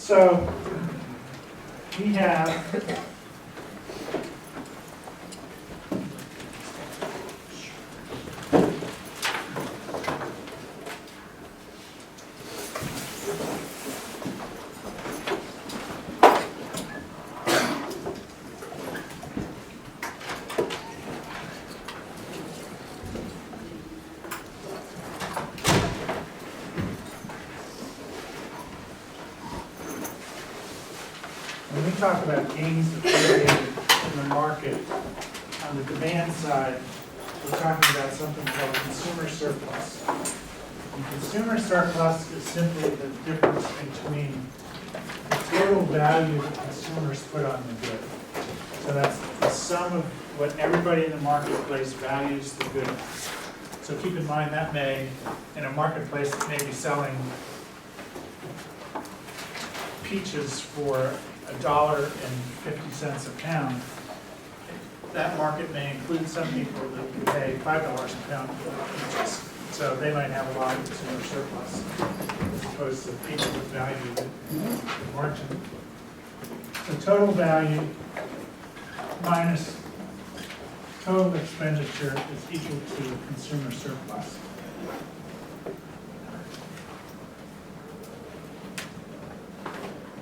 So we have when we talk about gains that are created in the market, on the demand side, we're talking about something called consumer surplus. And consumer surplus is simply the difference between the total value that consumers put on the good. So that's the sum of what everybody in the marketplace values the good. So keep in mind that may, in a marketplace that may be selling peaches for $1.50 a pound, that market may include some people that can pay $5 a pound for peaches. So they might have a lot of consumer surplus as opposed to people that value the margin. So total value minus total expenditure is equal to consumer surplus.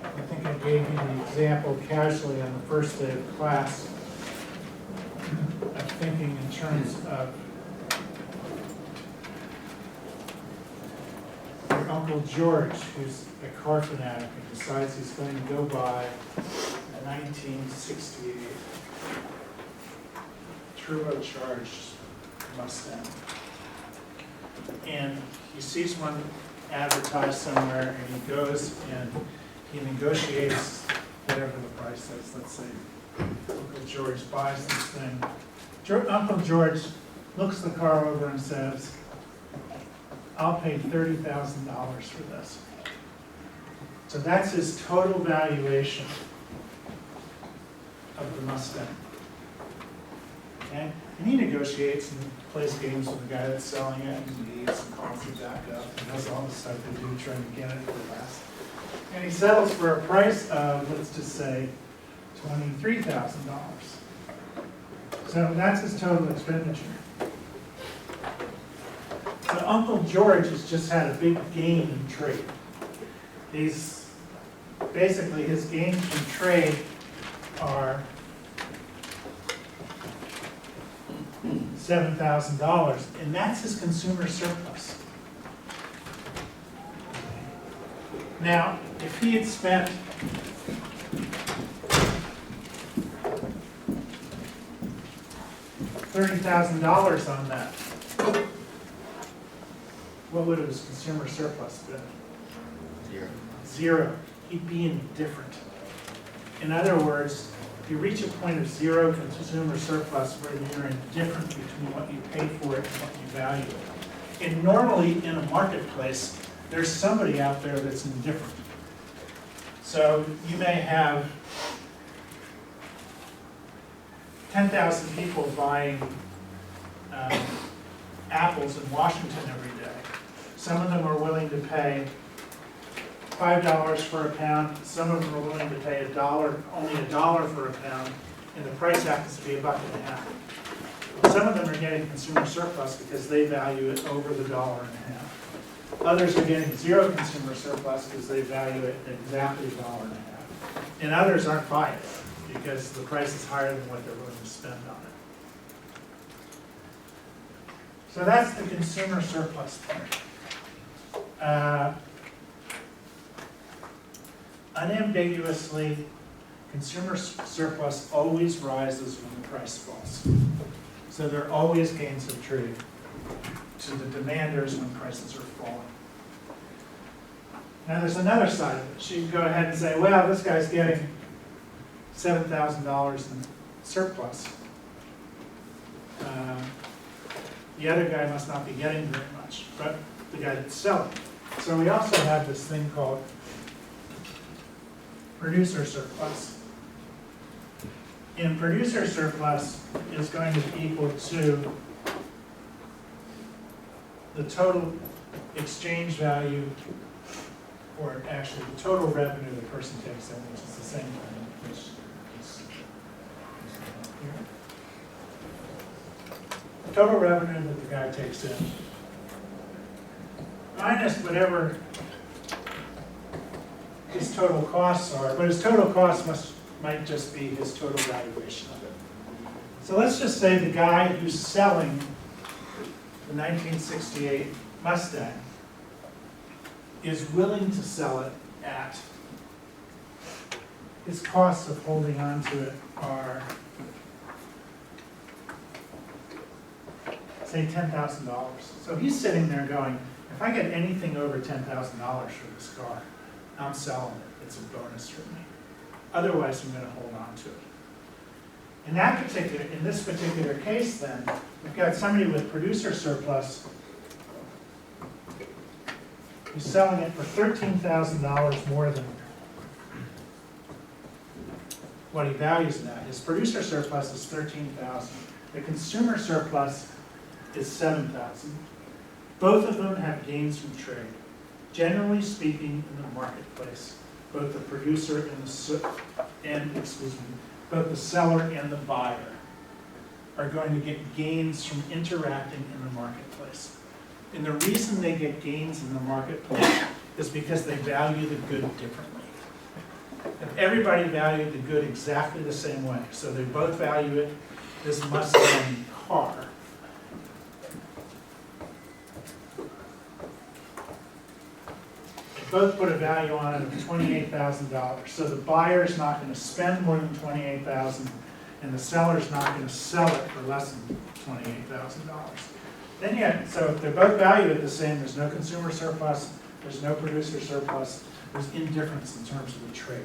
I think I gave you the example casually on the first day of class of thinking in terms of your Uncle George, who's a car fanatic and decides he's going to go buy a 1968 turbocharged Mustang. And he sees one advertised somewhere and he goes and he negotiates whatever the price is. Let's say Uncle George buys this thing. Uncle George looks the car over and says, I'll pay $30,000 for this. So that's his total valuation of the Mustang. Okay? And he negotiates and plays games with the guy that's selling it, and he eats and calls it back up and does all the stuff they do trying to get it for less. And he settles for a price of, let's just say, $23,000. So that's his total expenditure. So Uncle George has just had a big gain in trade. He's basically, his gains from trade are $7,000, and that's his consumer surplus. Now, if he had spent $30,000 on that, what would his consumer surplus been? Zero. He'd be indifferent. In other words, if you reach a point of zero consumer surplus where you're indifferent between what you pay for it and what you value it. And normally in a marketplace, there's somebody out there that's indifferent. So you may have 10,000 people buying apples in Washington every day. Some of them are willing to pay $5 for a pound. Some of them are willing to pay only $1 for a pound, and the price happens to be $1.50. Some of them are getting consumer surplus because they value it over the $1.50. Others are getting zero consumer surplus because they value it at exactly $1.50. And others aren't buying it because the price is higher than what they're willing to spend on it. So that's the consumer surplus part. Unambiguously, consumer surplus always rises when the price falls. So there are always gains of trade to the demanders when prices are falling. Now there's another side of it. So you can go ahead and say, well, this guy's getting $7,000 in surplus. The other guy must not be getting very much, but the guy that's selling. So we also have this thing called producer surplus. And producer surplus is going to be equal to the total exchange value or actually the total revenue the person takes in, which is the same thing, which is here. The total revenue that the guy takes in, minus whatever his total costs are, but his total costs might just be his total valuation of it. So let's just say the guy who's selling the 1968 Mustang is willing to sell it at, his costs of holding on to it are, say, $10,000. So he's sitting there going, if I get anything over $10,000 for this car, I'm selling it. It's a bonus for me. Otherwise, I'm going to hold on to it. In this particular case, then, we've got somebody with producer surplus who's selling it for $13,000 more than what he values it at. His producer surplus is $13,000. The consumer surplus is $7,000. Both of them have gains from trade. Generally speaking, in the marketplace, both the producer and both the seller and the buyer are going to get gains from interacting in the marketplace. And the reason they get gains in the marketplace is because they value the good differently. If everybody valued the good exactly the same way, so they both value it, this Mustang car, both put a value on it of $28,000. So the buyer's not going to spend more than $28,000, and the seller's not going to sell it for less than $28,000. So if they're both valued the same, there's no consumer surplus, there's no producer surplus, there's indifference in terms of the trade.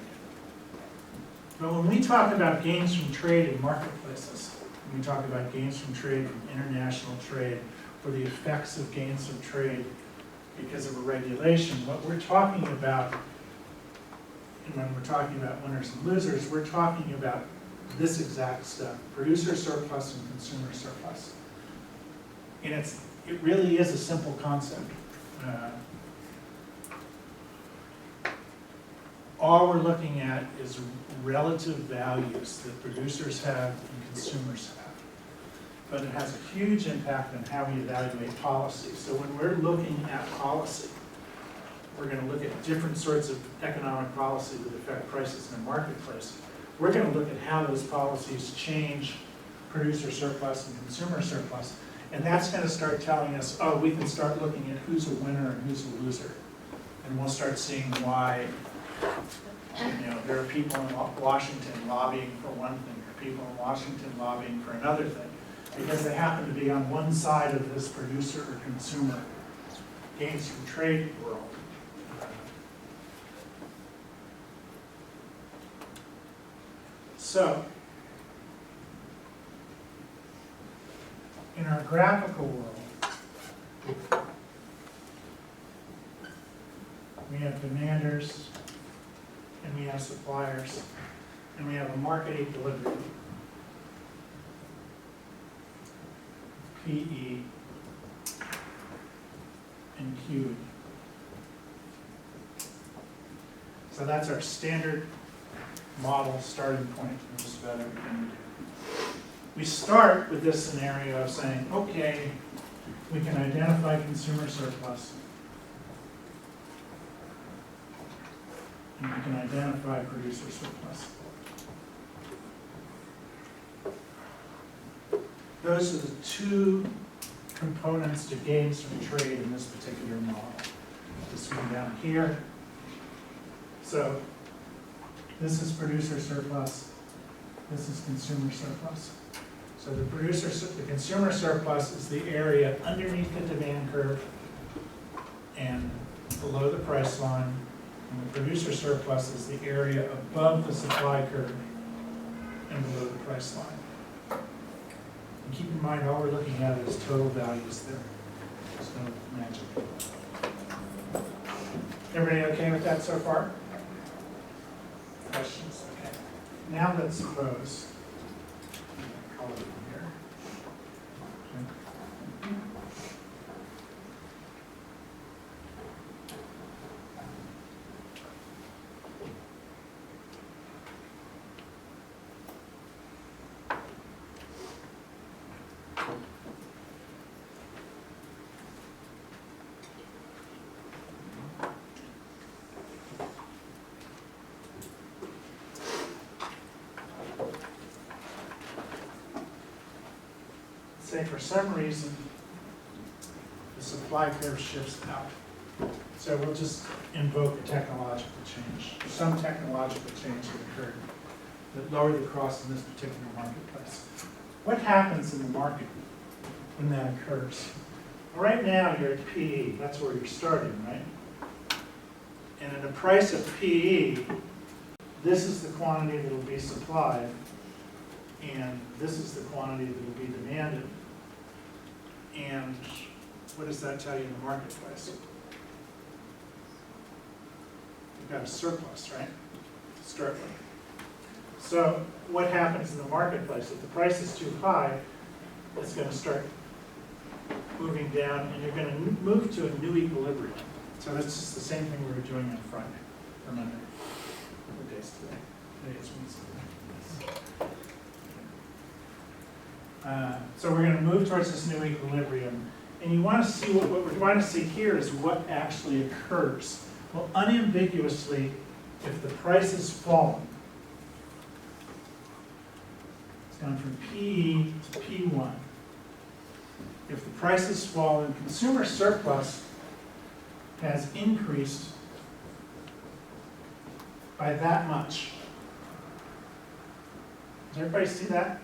But when we talk about gains from trade in marketplaces, when we talk about gains from trade, from international trade, or the effects of gains from trade because of a regulation, what we're talking about, and when we're talking about winners and losers, we're talking about this exact stuff: producer surplus and consumer surplus. And it really is a simple concept. All we're looking at is relative values that producers have and consumers have. But it has a huge impact on how we evaluate policy. So when we're looking at policy, we're going to look at different sorts of economic policy that affect prices in the marketplace. We're going to look at how those policies change producer surplus and consumer surplus. And that's going to start telling us, oh, we can start looking at who's a winner and who's a loser. And we'll start seeing why, there are people in Washington lobbying for one thing, or people in Washington lobbying for another thing, because they happen to be on one side of this producer or consumer gains from trade world. So, in our graphical world, we have demanders, and we have suppliers, and we have a market equilibrium. PE and QE. So that's our standard model starting point for just about everything we do. We start with this scenario of saying, okay, we can identify consumer surplus, and we can identify producer surplus. Those are the two components to gains from trade in this particular model. This one down here. So this is producer surplus. This is consumer surplus. So the consumer surplus is the area underneath the demand curve and below the price line. And the producer surplus is the area above the supply curve and below the price line. And keep in mind, all we're looking at is total values there. There's no magic. Everybody okay with that so far? Questions? Okay. Now let's suppose, color it here. say for some reason the supply curve shifts out. So we'll just invoke a technological change. Some technological change that occurred that lowered the cost in this particular marketplace. What happens in the market when that occurs? Well, right now you're at PE, that's where you're starting, right? And at the price of PE, this is the quantity that will be supplied, and this is the quantity that will be demanded. And what does that tell you in the marketplace? You've got a surplus, right? To start with. So what happens in the marketplace? If the price is too high, it's going to start moving down, and you're going to move to a new equilibrium. So that's just the same thing we were doing on Friday, or Monday. What day is today? Today is Wednesday. So we're going to move towards this new equilibrium. And you want to see what we're trying to see here is what actually occurs. Well, unambiguously, if the price is falling, it's gone from PE to P1. If the price has fallen, consumer surplus has increased by that much. Does everybody see that?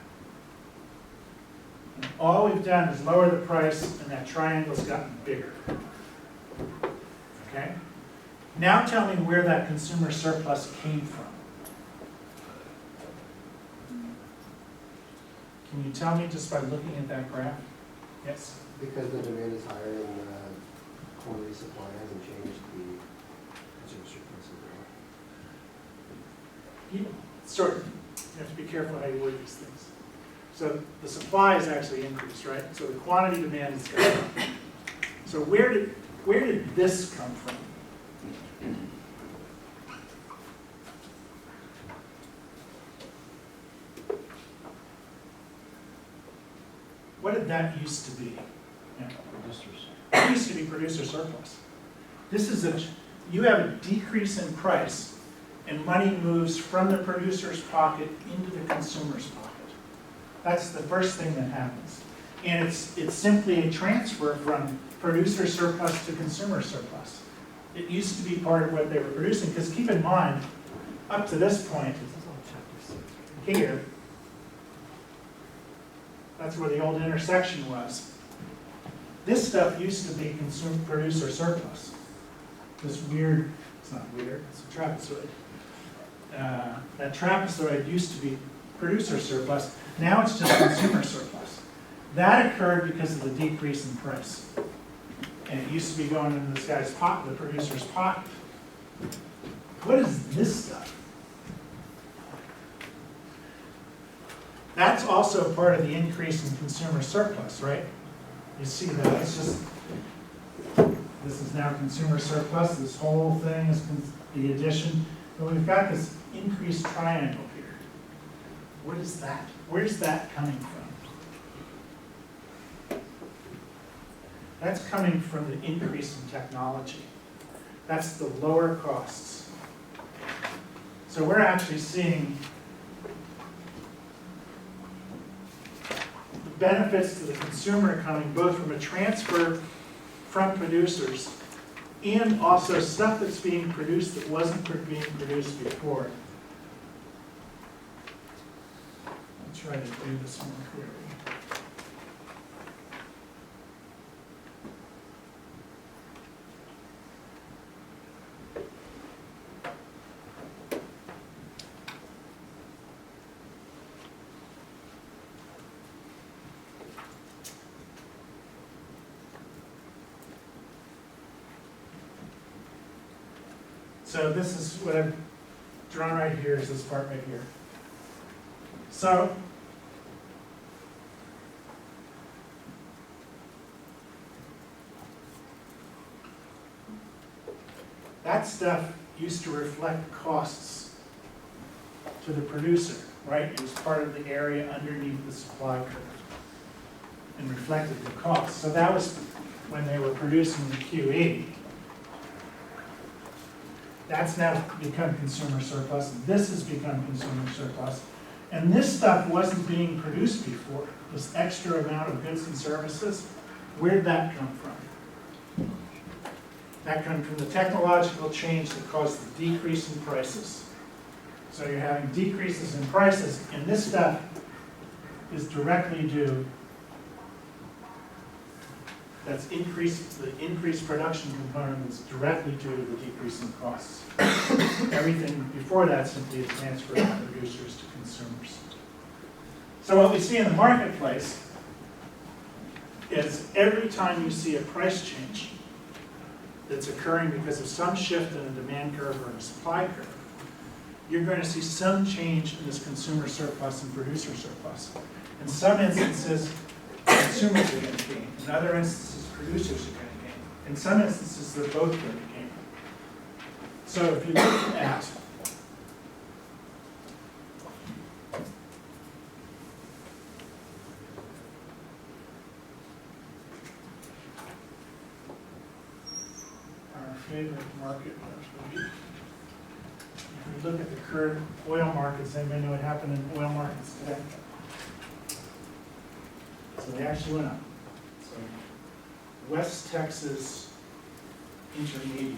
And all we've done is lower the price, and that triangle's gotten bigger. Okay? Now tell me where that consumer surplus came from. Can you tell me just by looking at that graph? Yes? Because the demand is higher and the quantity supply hasn't changed, the consumer surplus is lower. Sort of. You have to be careful how you word these things. So the supply is actually increased, right? So the quantity demand is going up. So where did this come from? What did that used to be? Yeah. Producers. It used to be producer surplus. This is you have a decrease in price, and money moves from the producer's pocket into the consumer's pocket. That's the first thing that happens. And it's simply a transfer from producer surplus to consumer surplus. It used to be part of what they were producing, because keep in mind, up to this point, here, that's where the old intersection was. This stuff used to be producer surplus. This weird, it's not weird, it's a trapezoid. That trapezoid used to be producer surplus. Now it's just consumer surplus. That occurred because of the decrease in price. And it used to be going into this guy's pocket, the producer's pocket. What is this stuff? That's also part of the increase in consumer surplus, right? You see that, it's just, this is now consumer surplus, this whole thing is the addition, but we've got this increased triangle here. What is that? Where's that coming from? That's coming from the increase in technology. That's the lower costs. So we're actually seeing the benefits to the consumer coming both from a transfer from producers and also stuff that's being produced that wasn't being produced before. I'll try to do this more clearly. So this is what I've drawn right here, is this part right here. So that stuff used to reflect costs to the producer, right? It was part of the area underneath the supply curve and reflected the cost. So that was when they were producing the QE. That's now become consumer surplus. This has become consumer surplus. And this stuff wasn't being produced before, this extra amount of goods and services. Where'd that come from? That comes from the technological change that caused the decrease in prices. So you're having decreases in prices, and this stuff is directly due, that's increased, the increased production component is directly due to the decrease in costs. Everything before that simply is transferred from producers to consumers. So what we see in the marketplace is every time you see a price change that's occurring because of some shift in a demand curve or a supply curve, you're going to see some change in this consumer surplus and producer surplus. In some instances, consumers are going to gain. In other instances, producers are going to gain. In some instances, they're both going to gain. So if you look at our favorite market, if we look at the current oil markets, anybody know what happened in oil markets today? So they actually went up. So West Texas Intermediate,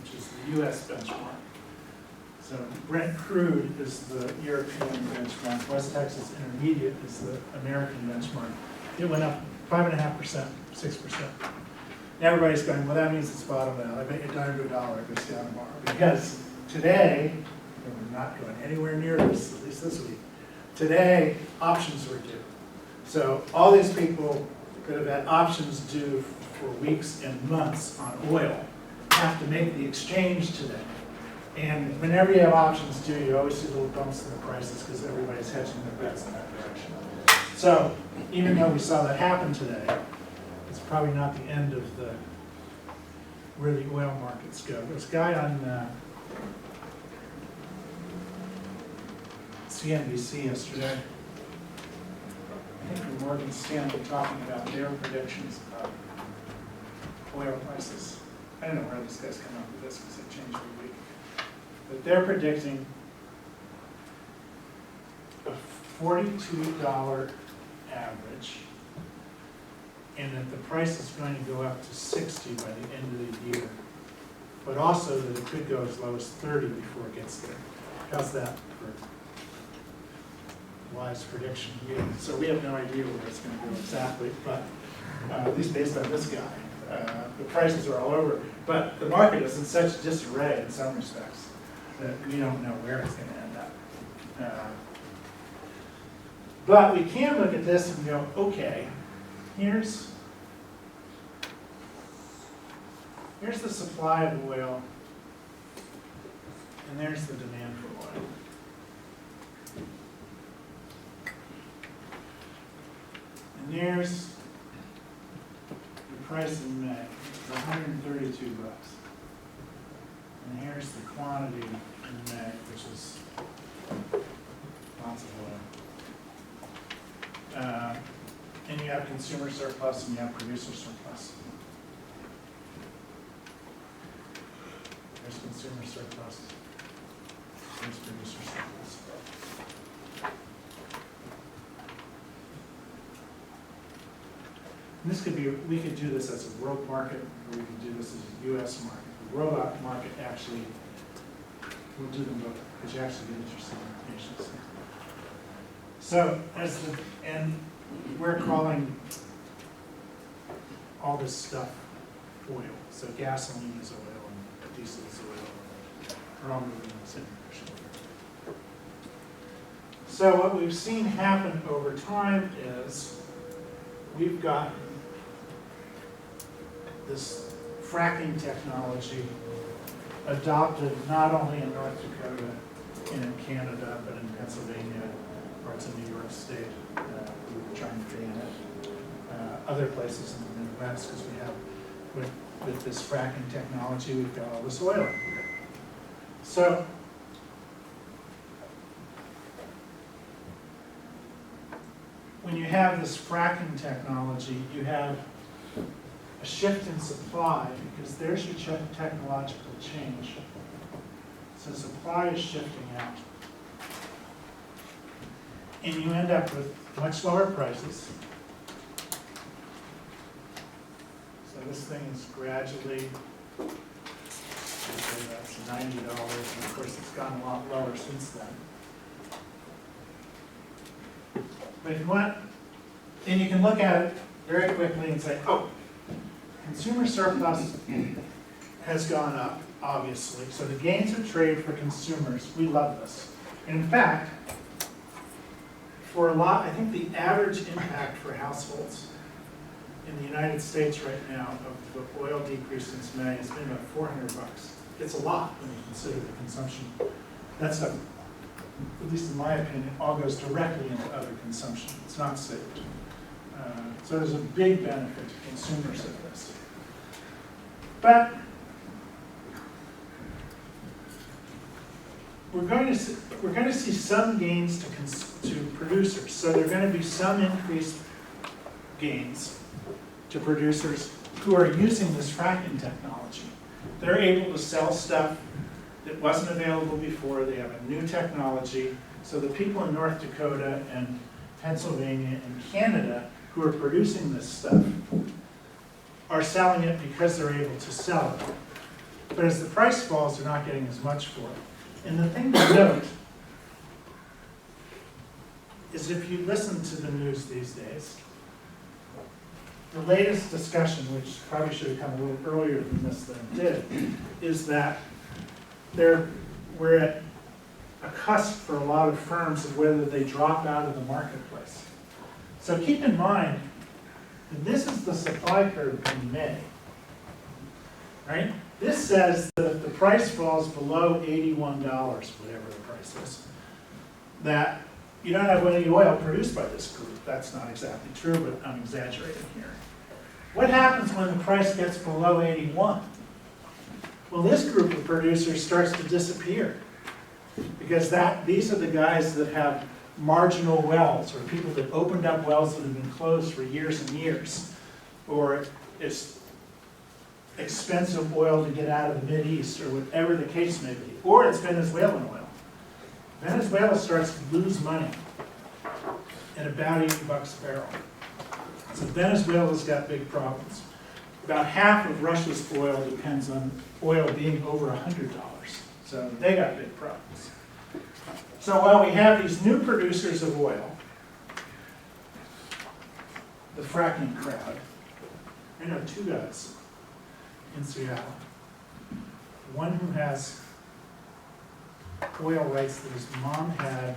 which is the US benchmark. So Brent crude is the European benchmark. West Texas Intermediate is the American benchmark. It went up 5.5%, 6%. Everybody's going, well, that means it's bottomed out. I bet you $1 to $1 it goes down tomorrow. Because today, and we're not going anywhere near this, at least this week, today options were due. So all these people that have had options due for weeks and months on oil have to make the exchange today. And whenever you have options due, you always see little bumps in the prices because everybody's hedging their bets in that direction. So even though we saw that happen today, it's probably not the end of the where the oil markets go. There's a guy on CNBC yesterday, I think from Morgan Stanley, talking about their predictions of oil prices. I don't know where these guys come up with this because they change every week. But they're predicting a $42 average, and that the price is going to go up to 60 by the end of the year. But also that it could go as low as 30 before it gets there. How's that for wise prediction? So we have no idea where it's going to go exactly, but at least based on this guy, the prices are all over. But the market is in such disarray in some respects that we don't know where it's going to end up. But we can look at this and go, okay, here's the supply of oil, and there's the demand for oil. And there's the price in May, it's $132. And here's the quantity in May, which is lots of oil. And you have consumer surplus and you have producer surplus. There's consumer surplus. There's producer surplus. And this could be, we could do this as a world market, or we could do this as a US market. The world market actually, we'll do them both, because you actually get interesting implications. So, and we're calling all this stuff oil. So gasoline is oil, and diesel is oil. We're all moving in the same direction. So what we've seen happen over time is we've got this fracking technology adopted not only in North Dakota and in Canada, but in Pennsylvania, parts of New York State. We were trying to ban it. Other places in the Midwest, because we have, with this fracking technology, we've got all this oil here. So, when you have this fracking technology, you have a shift in supply, because there's your technological change. So supply is shifting out. and you end up with much lower prices. So this thing is gradually, that's $90, and of course it's gotten a lot lower since then. But if you want, and you can look at it very quickly and say, oh, consumer surplus has gone up, obviously. So the gains of trade for consumers, we love this. And in fact, for a lot, I think the average impact for households in the United States right now of the oil decrease since May has been about $400. It's a lot when you consider the consumption. That's a, at least in my opinion, all goes directly into other consumption. It's not saved. So there's a big benefit to consumers of this. But we're going to see some gains to producers. So there are going to be some increased gains to producers who are using this fracking technology. They're able to sell stuff that wasn't available before. They have a new technology. So the people in North Dakota and Pennsylvania and Canada who are producing this stuff are selling it because they're able to sell it. But as the price falls, they're not getting as much for it. And the thing to note is if you listen to the news these days, the latest discussion, which probably should have come a little earlier than this than it did, is that we're at a cusp for a lot of firms of whether they drop out of the marketplace. So keep in mind that this is the supply curve in May, right? This says that if the price falls below $81, whatever the price is, that you don't have any oil produced by this group. That's not exactly true, but I'm exaggerating here. What happens when the price gets below 81? Well, this group of producers starts to disappear because these are the guys that have marginal wells, or people that opened up wells that have been closed for years and years, or it's expensive oil to get out of the Mideast, or whatever the case may be, or it's Venezuelan oil. Venezuela starts to lose money at about $80 a barrel. So Venezuela's got big problems. About half of Russia's oil depends on oil being over $100. So they got big problems. So while we have these new producers of oil, the fracking crowd, I know two guys in Seattle. One who has oil rights that his mom had,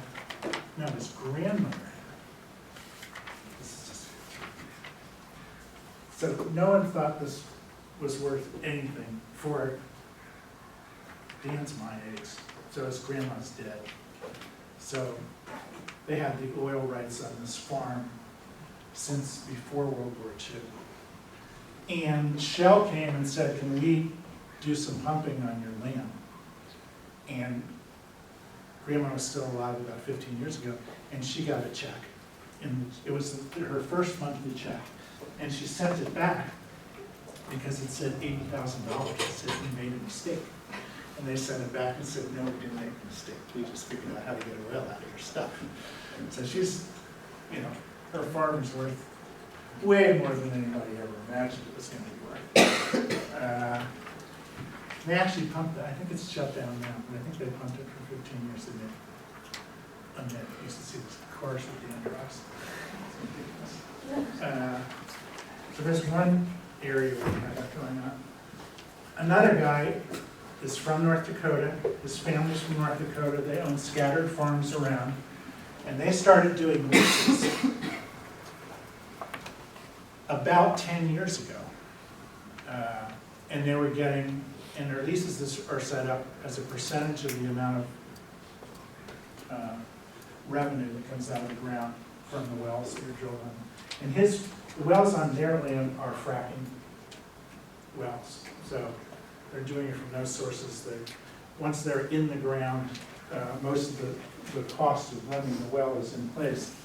no, his grandmother had. This is just, so no one thought this was worth anything for Dan's my age. So his grandma's dead. So they had the oil rights on this farm since before World War II. And Shell came and said, can we do some pumping on your land? And Grandma was still alive about 15 years ago, and she got a check. And it was her first monthly check. And she sent it back because it said $80,000. It said we made a mistake. And they sent it back and said, no, we didn't make a mistake. We just figured out how to get oil out of your stuff. So she's, her farm's worth way more than anybody ever imagined it was going to be worth. They actually pumped it. I think it's shut down now, but I think they pumped it for 15 years a day. I used to see this cars with the underdrops. So there's one area where we have that going on. Another guy is from North Dakota. His family's from North Dakota. They own scattered farms around. And they started doing leases about 10 years ago. And they were getting, and their leases are set up as a percentage of the amount of revenue that comes out of the ground from the wells that are drilled on. And the wells on their land are fracking wells. So they're doing it from those sources. Once they're in the ground, most of the cost of running the well is in place.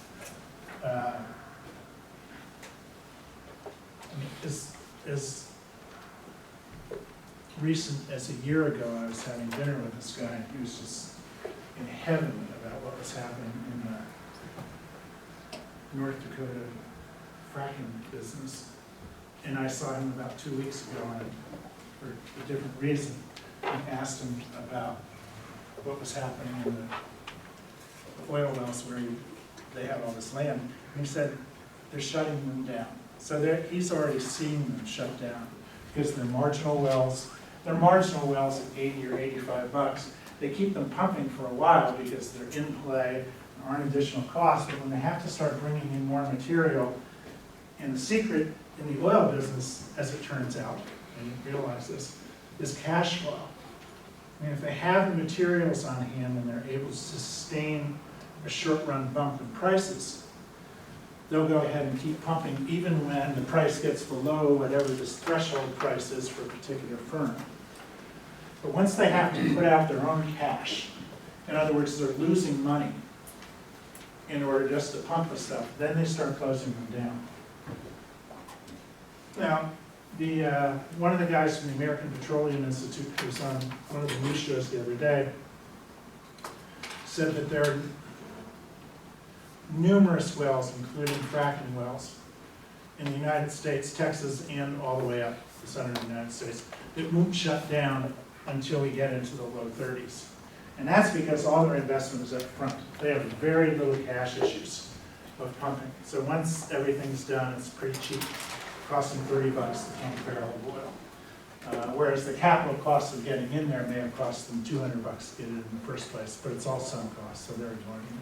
As recent as a year ago, I was having dinner with this guy, and he was just in heaven about what was happening North Dakota fracking business, and I saw him about 2 weeks ago on it for a different reason, and asked him about what was happening in the oil wells where they have all this land. And he said, they're shutting them down. So he's already seen them shut down because they're marginal wells. They're marginal wells at 80 or 85 bucks. They keep them pumping for a while because they're in play, there aren't additional costs, but when they have to start bringing in more material, and the secret in the oil business, as it turns out, and you realize this, is cash flow. I mean, if they have the materials on hand and they're able to sustain a short-run bump in prices, they'll go ahead and keep pumping even when the price gets below whatever this threshold price is for a particular firm. But once they have to put out their own cash, in other words, they're losing money in order just to pump the stuff, then they start closing them down. Now, one of the guys from the American Petroleum Institute, who was on one of the news shows the other day, said that there are numerous wells, including fracking wells, in the United States, Texas, and all the way up the center of the United States, that won't shut down until we get into the low 30s. And that's because all their investment is up front. They have very little cash issues of pumping. So once everything's done, it's pretty cheap. It costs them 30 bucks to pump a barrel of oil. Whereas the capital cost of getting in there may have cost them 200 bucks to get it in the first place, but it's all sunk cost, so they're ignoring it.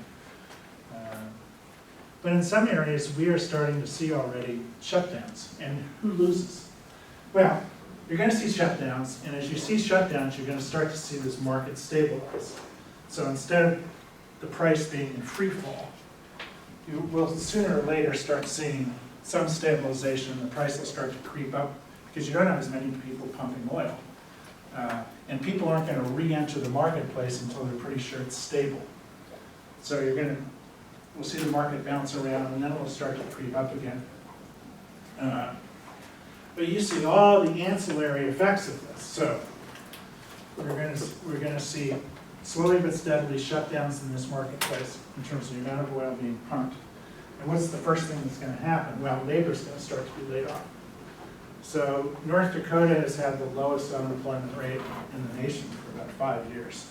But in some areas, we are starting to see already shutdowns. And who loses? Well, you're going to see shutdowns, and as you see shutdowns, you're going to start to see this market stabilize. So instead of the price being in free fall, you will sooner or later start seeing some stabilization, and the price will start to creep up because you don't have as many people pumping oil. And people aren't going to re-enter the marketplace until they're pretty sure it's stable. So we'll see the market bounce around, and then it'll start to creep up again. But you see all the ancillary effects of this. So we're going to see slowly but steadily shutdowns in this marketplace in terms of the amount of oil being pumped. And what's the first thing that's going to happen? Well, labor's going to start to be laid off. So North Dakota has had the lowest unemployment rate in the nation for about 5 years.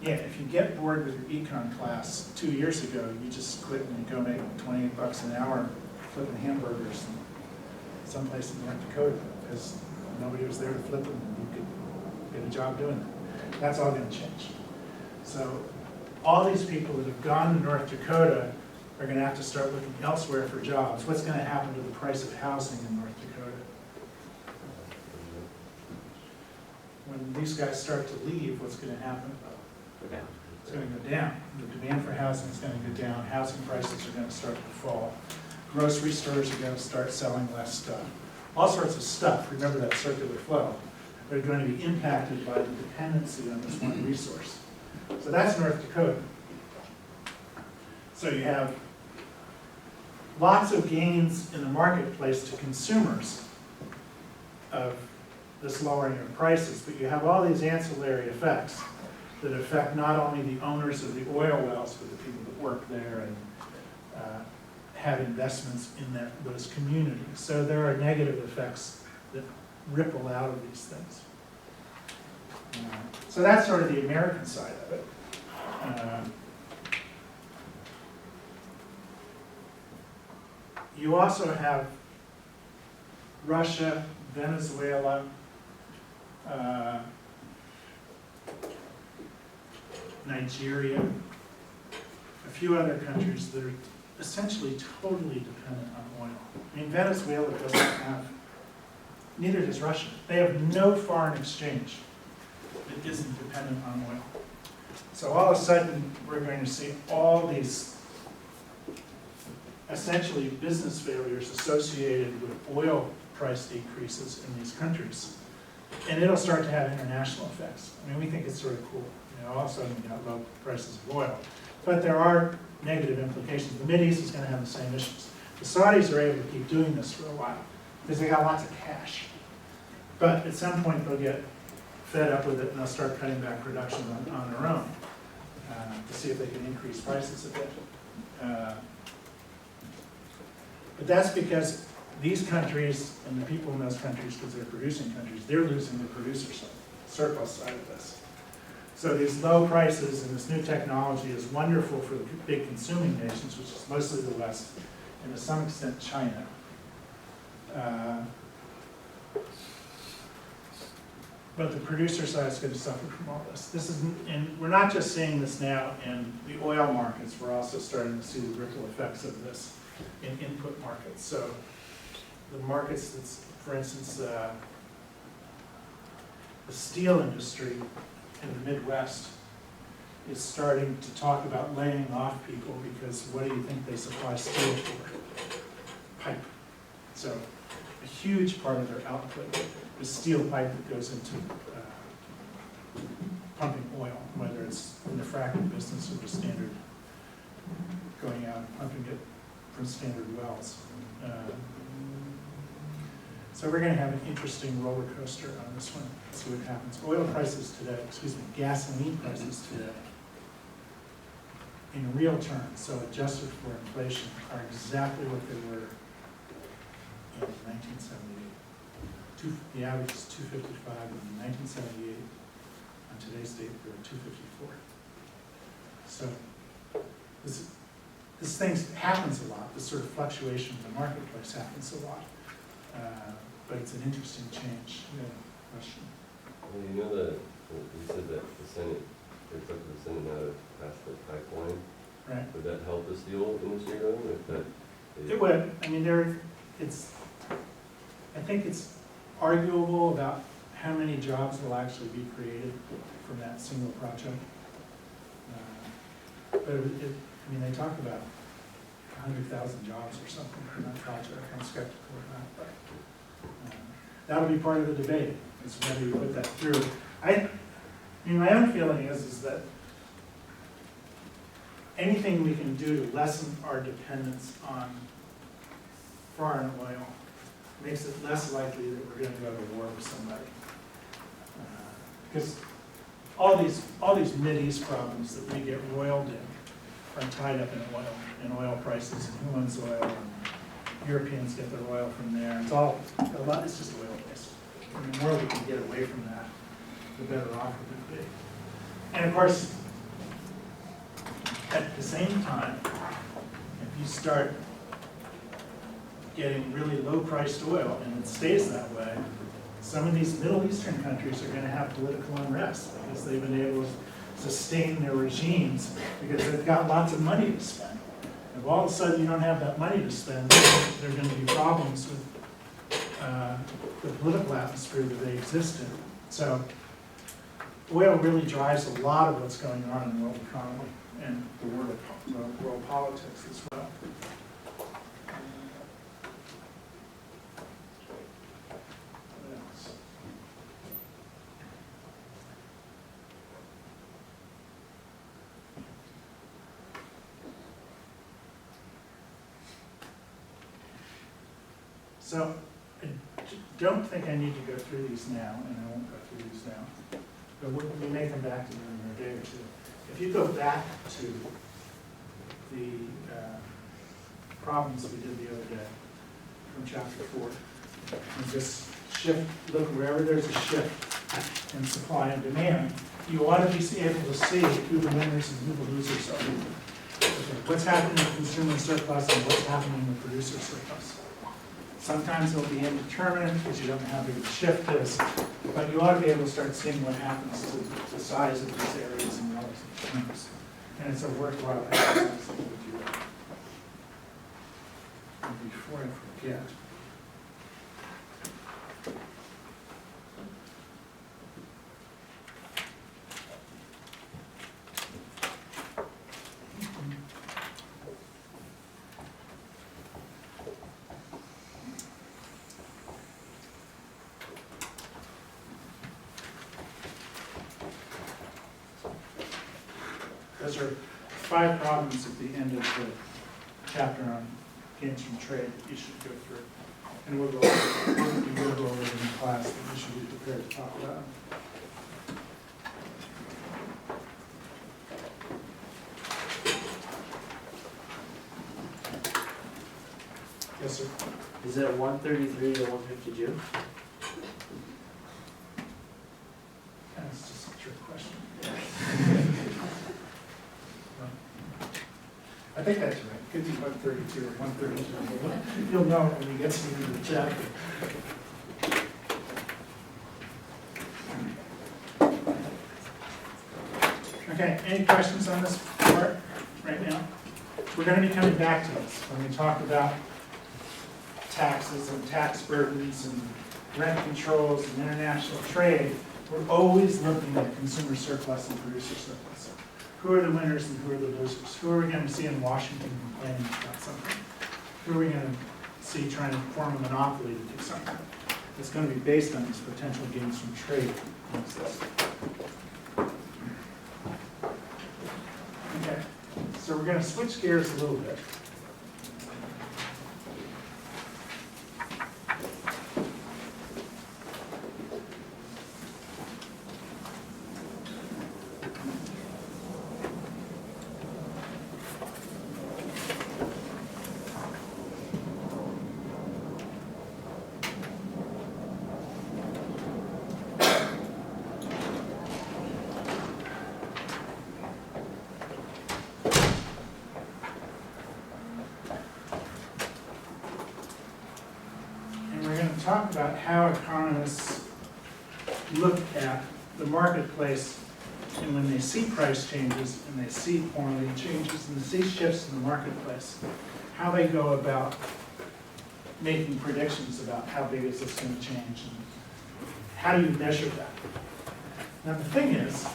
Yeah, if you get bored with your econ class 2 years ago, you just quit and you go make 28 bucks an hour flipping hamburgers in someplace in North Dakota because nobody was there to flip them and you could get a job doing that. That's all going to change. So all these people that have gone to North Dakota are going to have to start looking elsewhere for jobs. What's going to happen to the price of housing in North Dakota? When these guys start to leave, what's going to happen? It's going to go down. The demand for housing is going to go down. Housing prices are going to start to fall. Grocery stores are going to start selling less stuff. All sorts of stuff, remember that circular flow, are going to be impacted by the dependency on this one resource. So that's North Dakota. So you have lots of gains in the marketplace to consumers of this lowering of prices, but you have all these ancillary effects that affect not only the owners of the oil wells, but the people that work there and have investments in those communities. So there are negative effects that ripple out of these things. So that's sort of the American side of it. You also have Russia, Venezuela, Nigeria, a few other countries that are essentially totally dependent on oil. I mean, Venezuela doesn't have, neither does Russia. They have no foreign exchange that isn't dependent on oil. So all of a sudden, we're going to see all these essentially business failures associated with oil price decreases in these countries. And it'll start to have international effects. I mean, we think it's sort of cool. You know, all of a sudden we got low prices of oil. But there are negative implications. The Mideast is going to have the same issues. The Saudis are able to keep doing this for a while because they got lots of cash. But at some point they'll get fed up with it and they'll start cutting back production on their own. to see if they can increase prices a bit. But that's because these countries and the people in those countries, because they're producing countries, they're losing the producer side, surplus side of this. So these low prices and this new technology is wonderful for the big consuming nations, which is mostly the West, and to some extent China. But the producer side is going to suffer from all this. This is, and we're not just seeing this now in the oil markets, we're also starting to see the ripple effects of this in input markets. So the markets that's, for instance, the steel industry in the Midwest is starting to talk about laying off people because what do you think they supply steel for? Pipe. So a huge part of their output is steel pipe that goes into pumping oil, whether it's in the fracking business or the standard going out and pumping it from standard wells. So we're going to have an interesting roller coaster on this one. See what happens. Oil prices today, gasoline prices today, in real terms, so adjusted for inflation, are exactly what they were in 1978. The average is $2.55 in 1978. On today's date, they're at $2.54. So this thing happens a lot. This sort of fluctuation in the marketplace happens a lot. But it's an interesting change. Question. Well, you know that you said that the Senate, it's up to the Senate now to pass the pipeline. Right. Would that help the steel industry though? If that, It would. I mean, I think it's arguable about how many jobs will actually be created from that single project. But I mean, they talk about 100,000 jobs or something from that project. I'm skeptical of that, but that'll be part of the debate, is whether you put that through. I mean, my own feeling is that anything we can do to lessen our dependence on foreign oil makes it less likely that we're going to go to war with somebody. Because all these Mideast problems that we get roiled in are tied up in oil and oil prices and who owns oil, and Europeans get their oil from there. It's all a lot. It's just oil based. And the more we can get away from that, the better off we would be. And of course, at the same time, if you start getting really low-priced oil, and it stays that way, some of these Middle Eastern countries are going to have political unrest because they've been able to sustain their regimes because they've got lots of money to spend. If all of a sudden you don't have that money to spend, there are going to be problems with the political atmosphere that they exist in. So oil really drives a lot of what's going on in the world economy and the world politics as well. What else? So I don't think I need to go through these now, and I won't go through these now. But we may come back to them in a day or two. If you go back to the problems we did the other day from chapter 4, and just shift, look wherever there's a shift in supply and demand, you ought to be able to see who the winners and who the losers are. Okay, what's happening in consumer surplus and what's happening in the producer surplus. Sometimes it'll be indeterminate because you don't know how big the shift is, but you ought to be able to start seeing what happens to the size of these areas in relative terms. And it's a worthwhile exercise that we do that. And before I forget, those are 5 problems at the end of the chapter on gains from trade that you should go through. And we'll go over it in class that you should be prepared to talk about. Yes, sir. Is it 133 to 152? That's just a trick question. I think that's right. Could be 132 or 132. You'll know when we get to the chapter. Okay, any questions on this part right now? We're going to be coming back to this when we talk about taxes and tax burdens and rent controls and international trade. We're always looking at consumer surplus and producer surplus. Who are the winners and who are the losers? Who are we going to see in Washington complaining about something? Who are we going to see trying to form a monopoly to do something? It's going to be based on these potential gains from trade. Okay, so we're going to switch gears a little bit. Talk about how economists look at the marketplace, and when they see price changes and they see quantity changes and they see shifts in the marketplace, how they go about making predictions about how big is this going to change and how do you measure that. Now the thing is,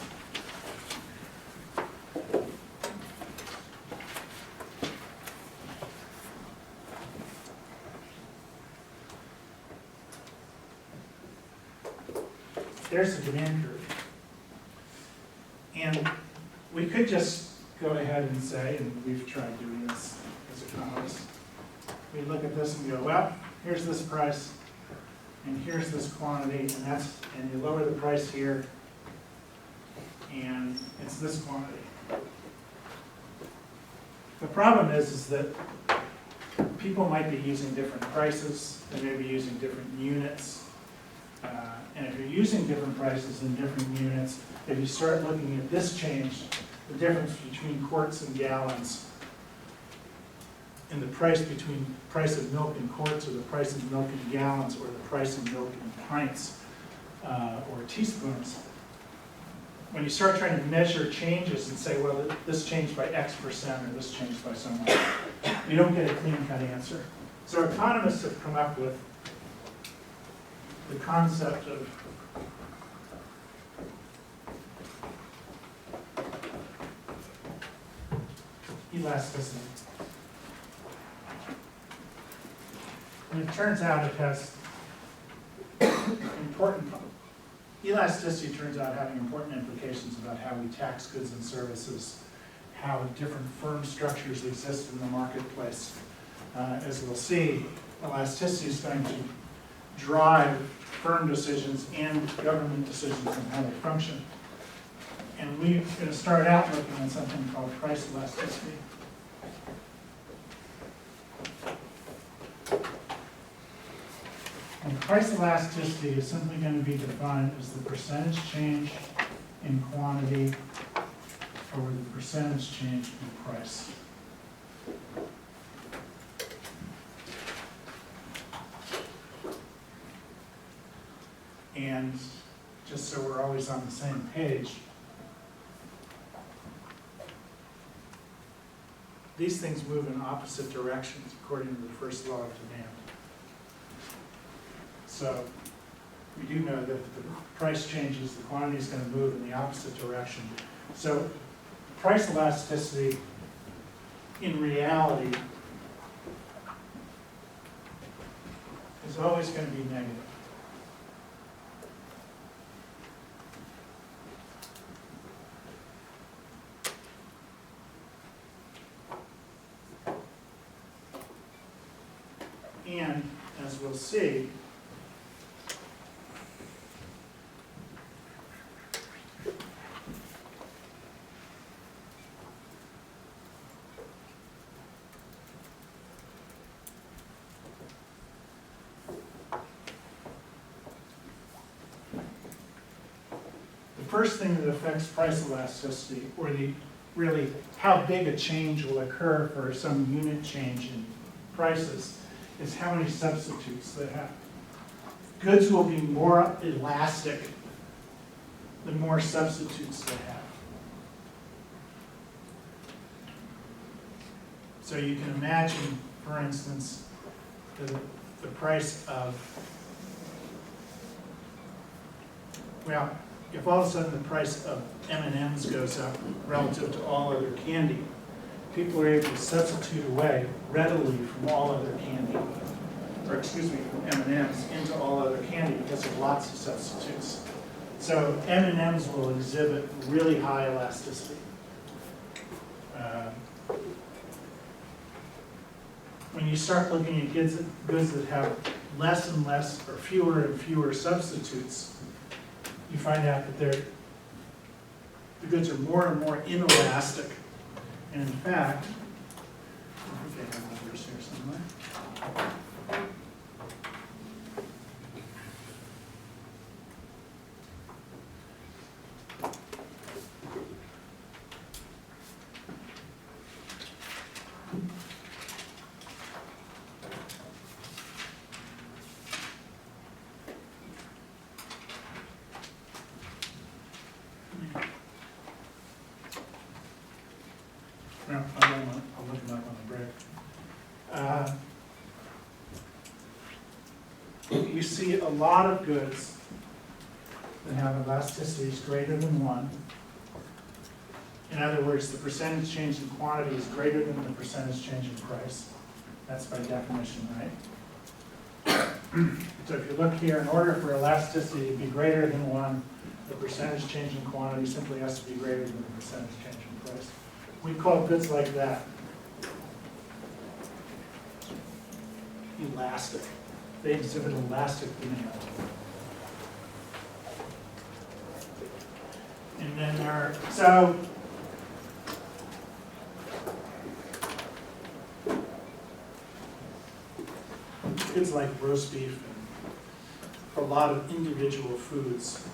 there's the demand curve. And we could just go ahead and say, and we've tried doing this as economists, we look at this and go, well, here's this price, and here's this quantity, and you lower the price here, and it's this quantity. The problem is that people might be using different prices, they may be using different units, and if you're using different prices and different units, if you start looking at this change, the difference between quarts and gallons, and the price between price of milk in quarts or the price of milk in gallons or the price of milk in pints or teaspoons, when you start trying to measure changes and say, well, this changed by X% or this changed by so much, you don't get a clean-cut answer. So economists have come up with the concept of elasticity. And it turns out it has elasticity turns out having important implications about how we tax goods and services, how different firm structures exist in the marketplace. As we'll see, elasticity is going to drive firm decisions and government decisions on how they function. And we're going to start out looking at something called price elasticity. And price elasticity is simply going to be defined as the percentage change in quantity over the percentage change in price. And just so we're always on the same page, these things move in opposite directions according to the first law of demand. So we do know that if the price changes, the quantity is going to move in the opposite direction. So price elasticity in reality is always going to be negative. And as we'll see, first thing that affects price elasticity, or really how big a change will occur for some unit change in prices, is how many substitutes they have. Goods will be more elastic the more substitutes they have. So you can imagine, for instance, the price of, well, if all of a sudden the price of M&Ms goes up relative to all other candy, people are able to substitute away readily from all other candy, or excuse me, from M&Ms into all other candy because of lots of substitutes. So M&Ms will exhibit really high elasticity. When you start looking at goods that have less and less or fewer and fewer substitutes, you find out that the goods are more and more inelastic. And in fact, I think I have numbers here somewhere. No, I'll look them up on the break. You see a lot of goods that have elasticities greater than 1. In other words, the percentage change in quantity is greater than the percentage change in price. That's by definition, right? So if you look here, in order for elasticity to be greater than 1, the percentage change in quantity simply has to be greater than the percentage change in price. We call goods like that elastic. They exhibit elastic demand. And then so goods like roast beef and a lot of individual foods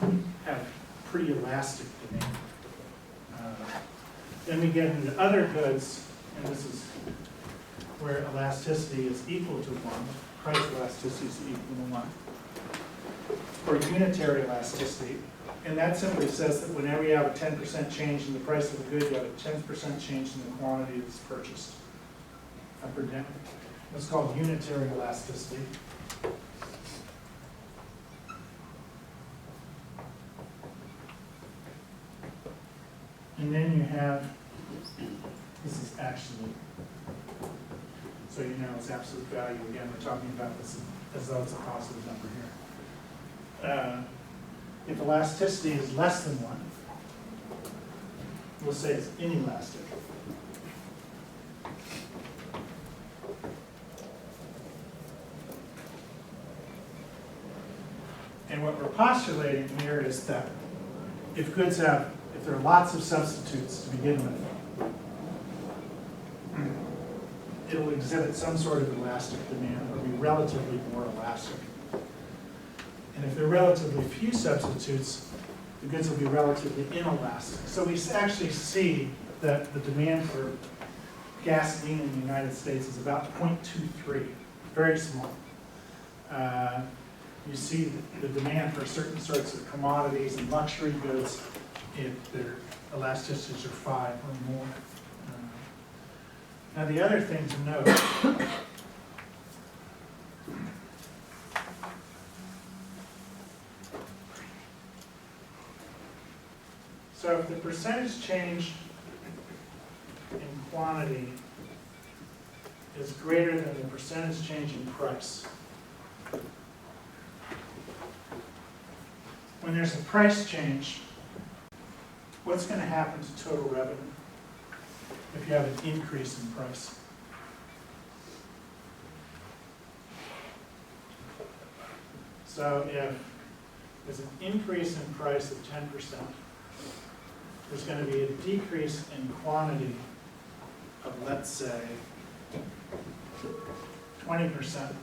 have pretty elastic demand. Then we get into other goods, and this is where elasticity is equal to 1, price elasticity is equal to 1, or unitary elasticity. And that simply says that whenever you have a 10% change in the price of a good, you have a 10% change in the quantity that's purchased, up or down. That's called unitary elasticity. And then you have, this is actually, so you know it's absolute value. Again, we're talking about this as though it's a positive number here. If elasticity is less than 1, we'll say it's inelastic. And what we're postulating here is that if there are lots of substitutes to begin with, it'll exhibit some sort of elastic demand or be relatively more elastic. And if there are relatively few substitutes, the goods will be relatively inelastic. So we actually see that the demand for gasoline in the United States is about 0.23, very small. You see the demand for certain sorts of commodities and luxury goods, if their elasticities are 5 or more. Now the other thing to note so if the percentage change in quantity is greater than the percentage change in price, when there's a price change, what's going to happen to total revenue if you have an increase in price? So if there's an increase in price of 10%, there's going to be a decrease in quantity of, let's say, 20%.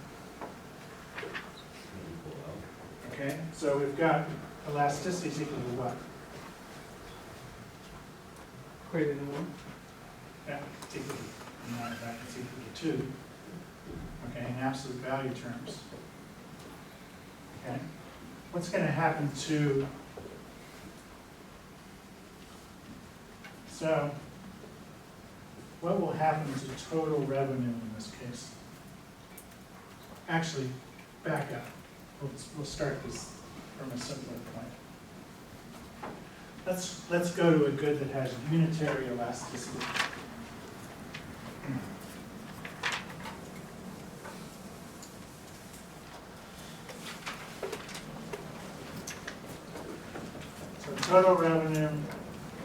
Okay, so we've got elasticity is equal to what? Greater than 1? Yeah, it's equal to, matter of fact, it's equal to 2. Okay, in absolute value terms. Okay, what's going to happen to, so what will happen to total revenue in this case? Actually, back up. We'll start this from a simpler point. Let's go to a good that has unitary elasticity. So total revenue,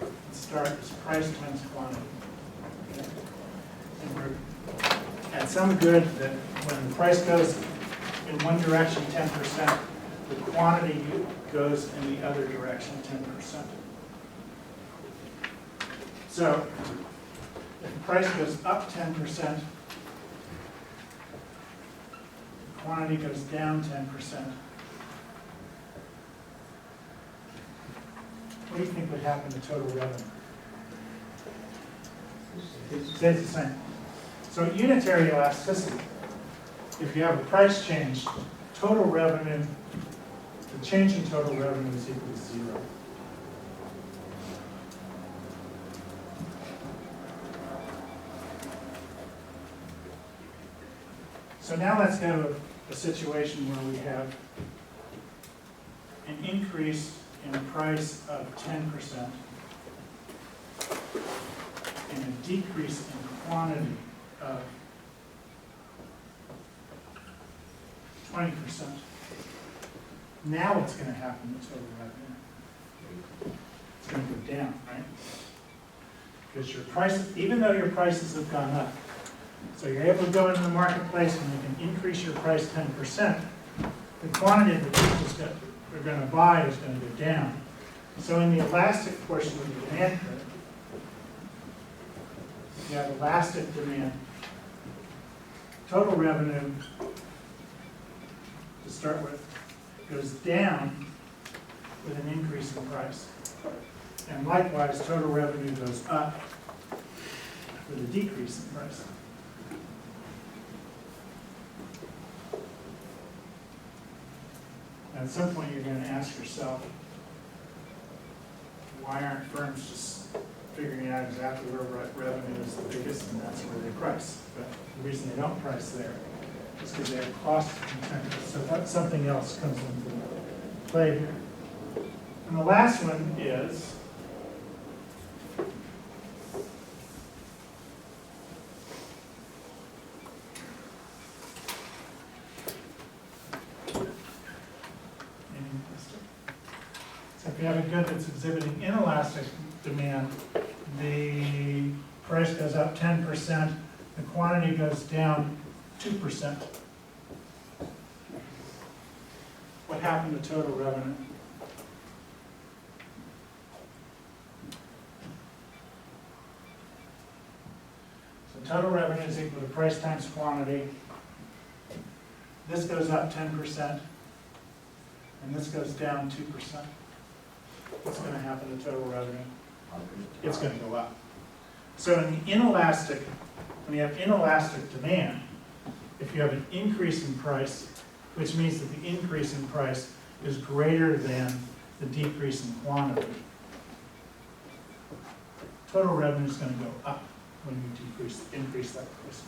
let's start as price times quantity. Okay? And we're at some good that when the price goes in one direction 10%, the quantity goes in the other direction 10%. So if the price goes up 10%, the quantity goes down 10%. What do you think would happen to total revenue? It stays the same. So unitary elasticity, if you have a price change, total revenue, the change in total revenue is equal to 0. So now let's have a situation where we have an increase in price of 10% and a decrease in quantity of 20%. Now what's going to happen to total revenue? It's going to go down, right? Because your price, even though your prices have gone up, so you're able to go into the marketplace and you can increase your price 10%, the quantity that people are going to buy is going to go down. So in the elastic portion of the demand curve, you have elastic demand. Total revenue, to start with, goes down with an increase in price. And likewise, total revenue goes up with a decrease in price. At some point, you're going to ask yourself, why aren't firms just figuring out exactly where revenue is the biggest and that's where they price? But the reason they don't price there is because they have cost contention. So that's something else comes into play here. And the last one is so if you have a good that's exhibiting inelastic demand, the price goes up 10%, the quantity goes down 2%. What happened to total revenue? So total revenue is equal to price times quantity. This goes up 10%, and this goes down 2%. What's going to happen to total revenue? It's going to go up. So in the inelastic, when you have inelastic demand, if you have an increase in price, which means that the increase in price is greater than the decrease in quantity, total revenue is going to go up when you increase that price.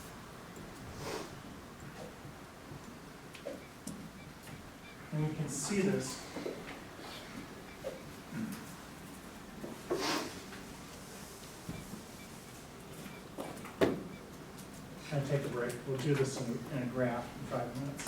And you can see this. Can I take a break? We'll do this in a graph in 5 minutes.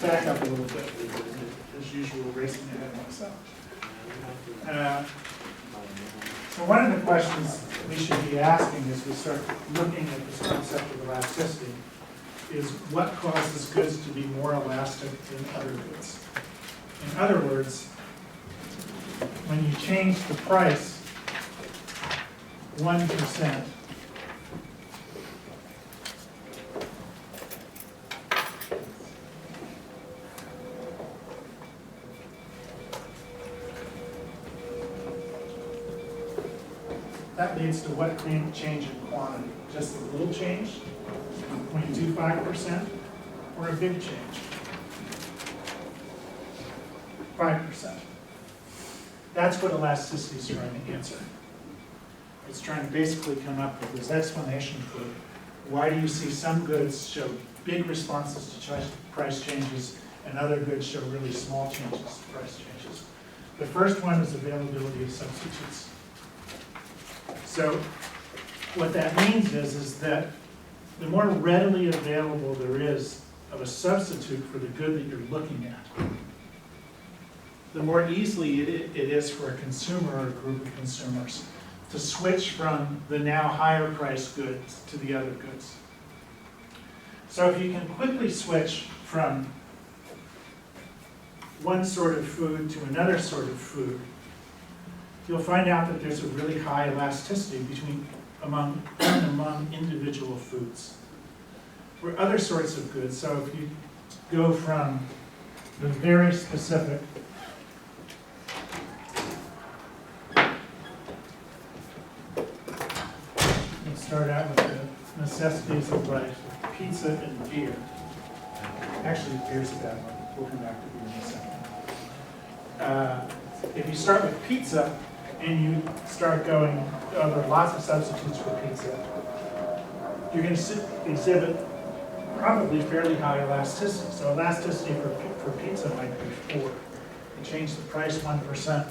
Back up a little bit, as usual, racing ahead of myself. So one of the questions we should be asking as we start looking at this concept of elasticity is what causes goods to be more elastic than other goods? In other words, when you change the price 1%, that leads to what change in quantity? Just a little change, 0.25%, or a big change, 5%. That's what elasticity is trying to answer. It's trying to basically come up with this explanation for why do you see some goods show big responses to price changes and other goods show really small changes to price changes. The first one is availability of substitutes. So what that means is that the more readily available there is of a substitute for the good that you're looking at, the more easily it is for a consumer or a group of consumers to switch from the now higher priced goods to the other goods. So if you can quickly switch from one sort of food to another sort of food, you'll find out that there's a really high elasticity among individual foods. For other sorts of goods, so if you go from the very specific start out with the necessities of life, pizza and beer. Actually, beer's a bad one. We'll come back to beer in a second. If you start with pizza and you start going, there are lots of substitutes for pizza, you're going to exhibit probably fairly high elasticity. So elasticity for pizza might be 4. You change the price 1%,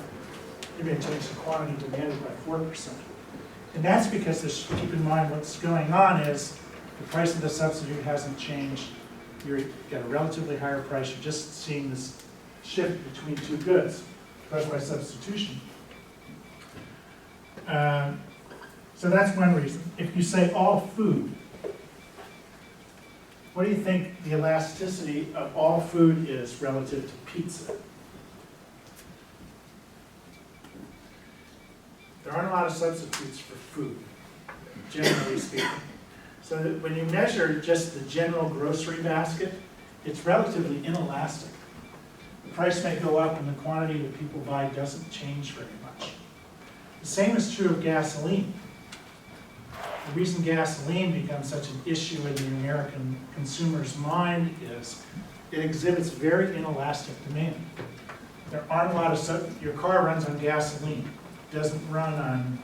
you're going to change the quantity demanded by 4%. And that's because, keep in mind what's going on is the price of the substitute hasn't changed. You've got a relatively higher price. You're just seeing this shift between two goods caused by substitution. So that's one reason. If you say all food, what do you think the elasticity of all food is relative to pizza? There aren't a lot of substitutes for food, generally speaking. So that when you measure just the general grocery basket, it's relatively inelastic. The price may go up and the quantity that people buy doesn't change very much. The same is true of gasoline. The reason gasoline becomes such an issue in the American consumer's mind is it exhibits very inelastic demand. There aren't a lot of your car runs on gasoline. Doesn't run on,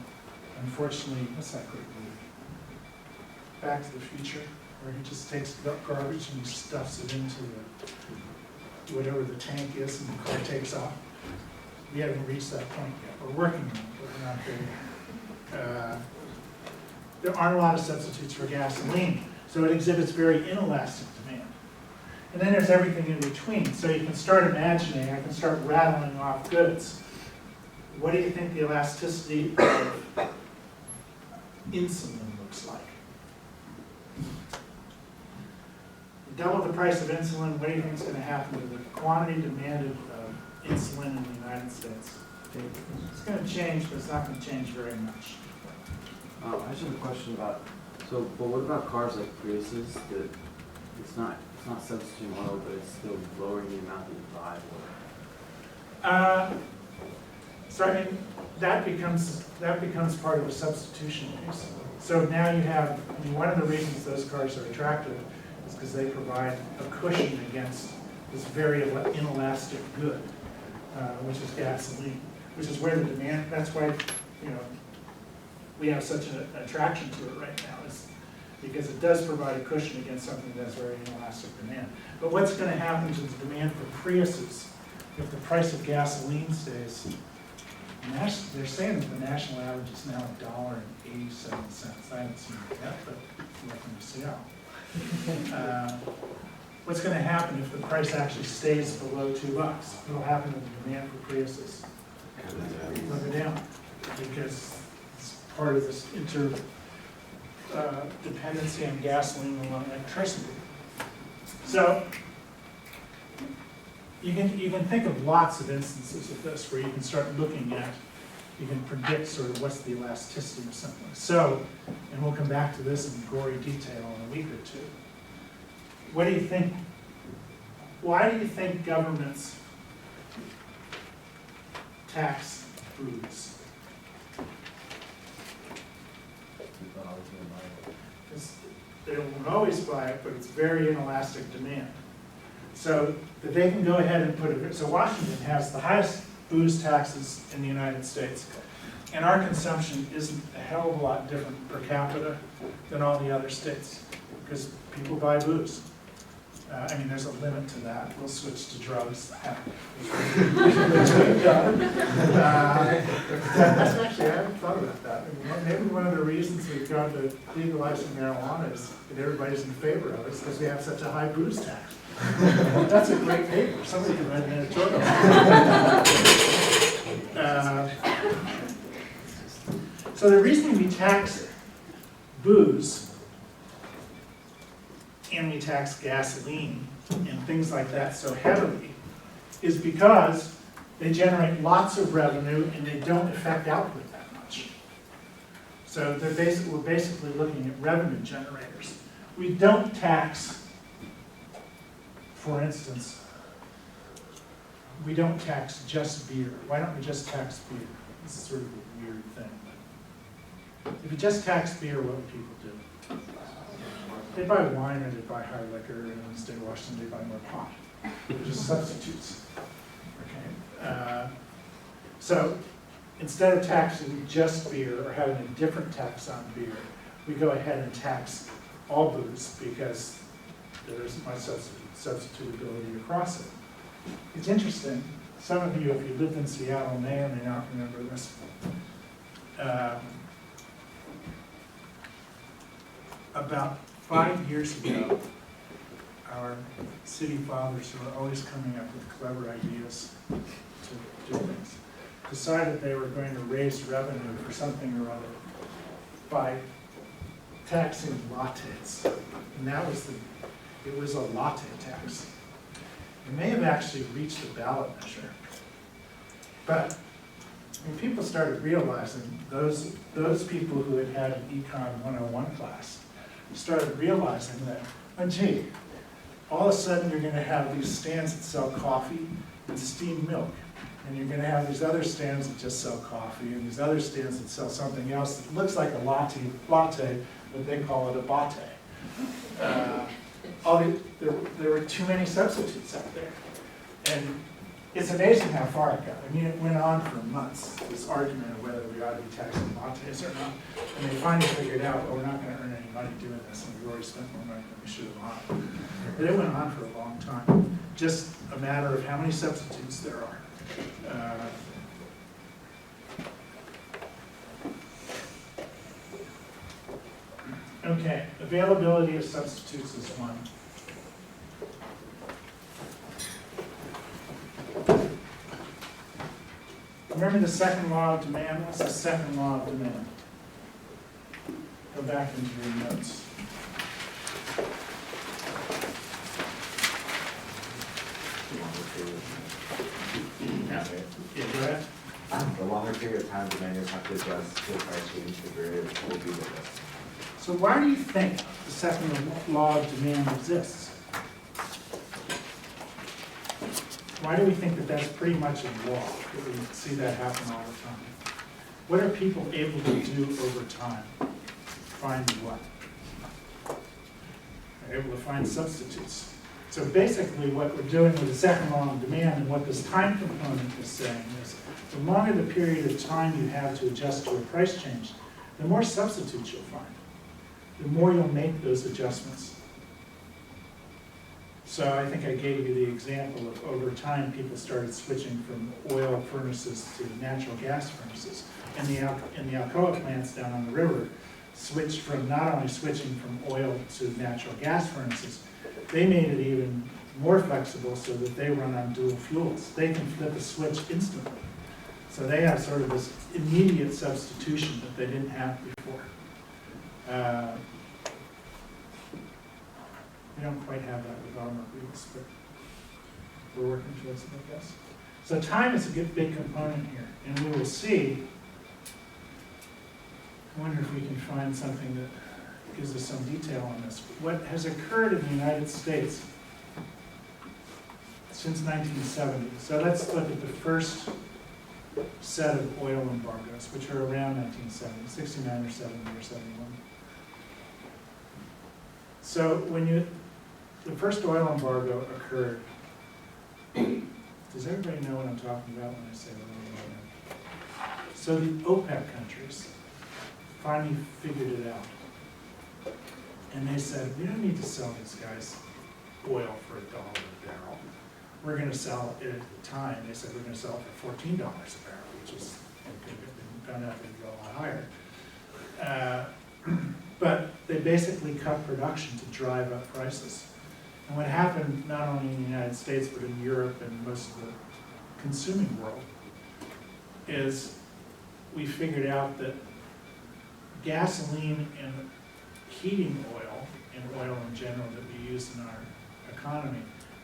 unfortunately, what's that great movie? Back to the Future, where he just takes garbage and he stuffs it into whatever the tank is and the car takes off. We haven't reached that point yet. We're working on it, but we're not there yet. There aren't a lot of substitutes for gasoline, so it exhibits very inelastic demand. And then there's everything in between. So you can start imagining, I can start rattling off goods. What do you think the elasticity of insulin looks like? Double the price of insulin, what do you think is going to happen to the quantity demanded of insulin in the United States? It's going to change, but it's not going to change very much. I just have a question about, but what about cars like Priuses that it's not substituting oil, but it's still lowering the amount that you buy? So I mean, that becomes part of a substitution case. So now you have, I mean, one of the reasons those cars are attractive is because they provide a cushion against this very inelastic good, which is gasoline, which is where the demand, that's why, we have such an attraction to it right now, is because it does provide a cushion against something that's very inelastic demand. But what's going to happen to the demand for Priuses if the price of gasoline stays? They're saying that the national average is now $1.87. I haven't seen it yet, but we're from Seattle. What's going to happen if the price actually stays below $2? What'll happen to the demand for Priuses? It'll go down, because it's part of this dependency on gasoline and electricity. So you can think of lots of instances of this where you can start looking at, you can predict sort of what's the elasticity of something. So, and we'll come back to this in gory detail in a week or two. What do you think, why do you think governments tax foods? They don't always buy it, but it's very inelastic demand. So that they can go ahead and put it, so Washington has the highest booze taxes in the United States. And our consumption isn't a hell of a lot different per capita than all the other states, because people buy booze. I mean, there's a limit to that. We'll switch to drugs. That's actually, I haven't thought about that. Maybe one of the reasons we've gone to legalizing marijuana is that everybody's in favor of it, because we have such a high booze tax. That's a great paper. Somebody can write an editorial. So the reason we tax booze and we tax gasoline and things like that so heavily is because they generate lots of revenue and they don't affect output that much. So we're basically looking at revenue generators. We don't tax, for instance, we don't tax just beer. Why don't we just tax beer? This is sort of a weird thing. If you just tax beer, what would people do? They buy wine or they buy hard liquor, and in the state of Washington, they buy more pot. They're just substitutes. Okay. So instead of taxing just beer or having a different tax on beer, we go ahead and tax all booze because there isn't much substitutability across it. It's interesting. Some of you, if you lived in Seattle, may or may not remember this. About 5 years ago, our city fathers, who are always coming up with clever ideas to do things, decided they were going to raise revenue for something or other by taxing lattes. And that was it was a latte tax. It may have actually reached a ballot measure. But when people started realizing, those people who had an Econ 101 class, started realizing that, oh gee, all of a sudden you're going to have these stands that sell coffee and steamed milk. And you're going to have these other stands that just sell coffee and these other stands that sell something else that looks like a latte, but they call it a bate. There were too many substitutes out there. And it's amazing how far it got. I mean, it went on for months, this argument of whether we ought to be taxing lattes or not. And they finally figured out, well, we're not going to earn any money doing this, and we've already spent more money than we should have on. But it went on for a long time. Just a matter of how many substitutes there are. Okay, availability of substitutes is one. Remember the second law of demand? What's the second law of demand? Go back into your notes. Yeah, go ahead. The longer period of time demanders have to adjust to the price change, the greater will be the risk. So why do you think the second law of demand exists? Why do we think that that's pretty much a law, that we see that happen all the time? What are people able to do over time? Find what? They're able to find substitutes. So basically what we're doing with the second law of demand and what this time component is saying is the longer the period of time you have to adjust to a price change, the more substitutes you'll find. The more you'll make those adjustments. So I think I gave you the example of over time people started switching from oil furnaces to natural gas furnaces. And the Alcoa plants down on the river switched from not only switching from oil to natural gas furnaces, they made it even more flexible so that they run on dual fuels. They can flip a switch instantly. So they have sort of this immediate substitution that they didn't have before. We don't quite have that with automobiles, but we're working towards it, I guess. So time is a big component here, and we will see. I wonder if we can find something that gives us some detail on this. What has occurred in the United States since 1970? So let's look at the first set of oil embargoes, which are around 1970, 69 or 70 or 71. So when the first oil embargo occurred, Does everybody know what I'm talking about when I say oil? So the OPEC countries finally figured it out. And they said, we don't need to sell these guys oil for $1 a barrel. We're gonna sell it at the time, they said we're gonna sell it for $14 a barrel, which is, found out they'd go a lot higher. But they basically cut production to drive up prices. And what happened, not only in the United States, but in Europe and most of the consuming world, is we figured out that gasoline and heating oil, and oil in general that we use in our economy,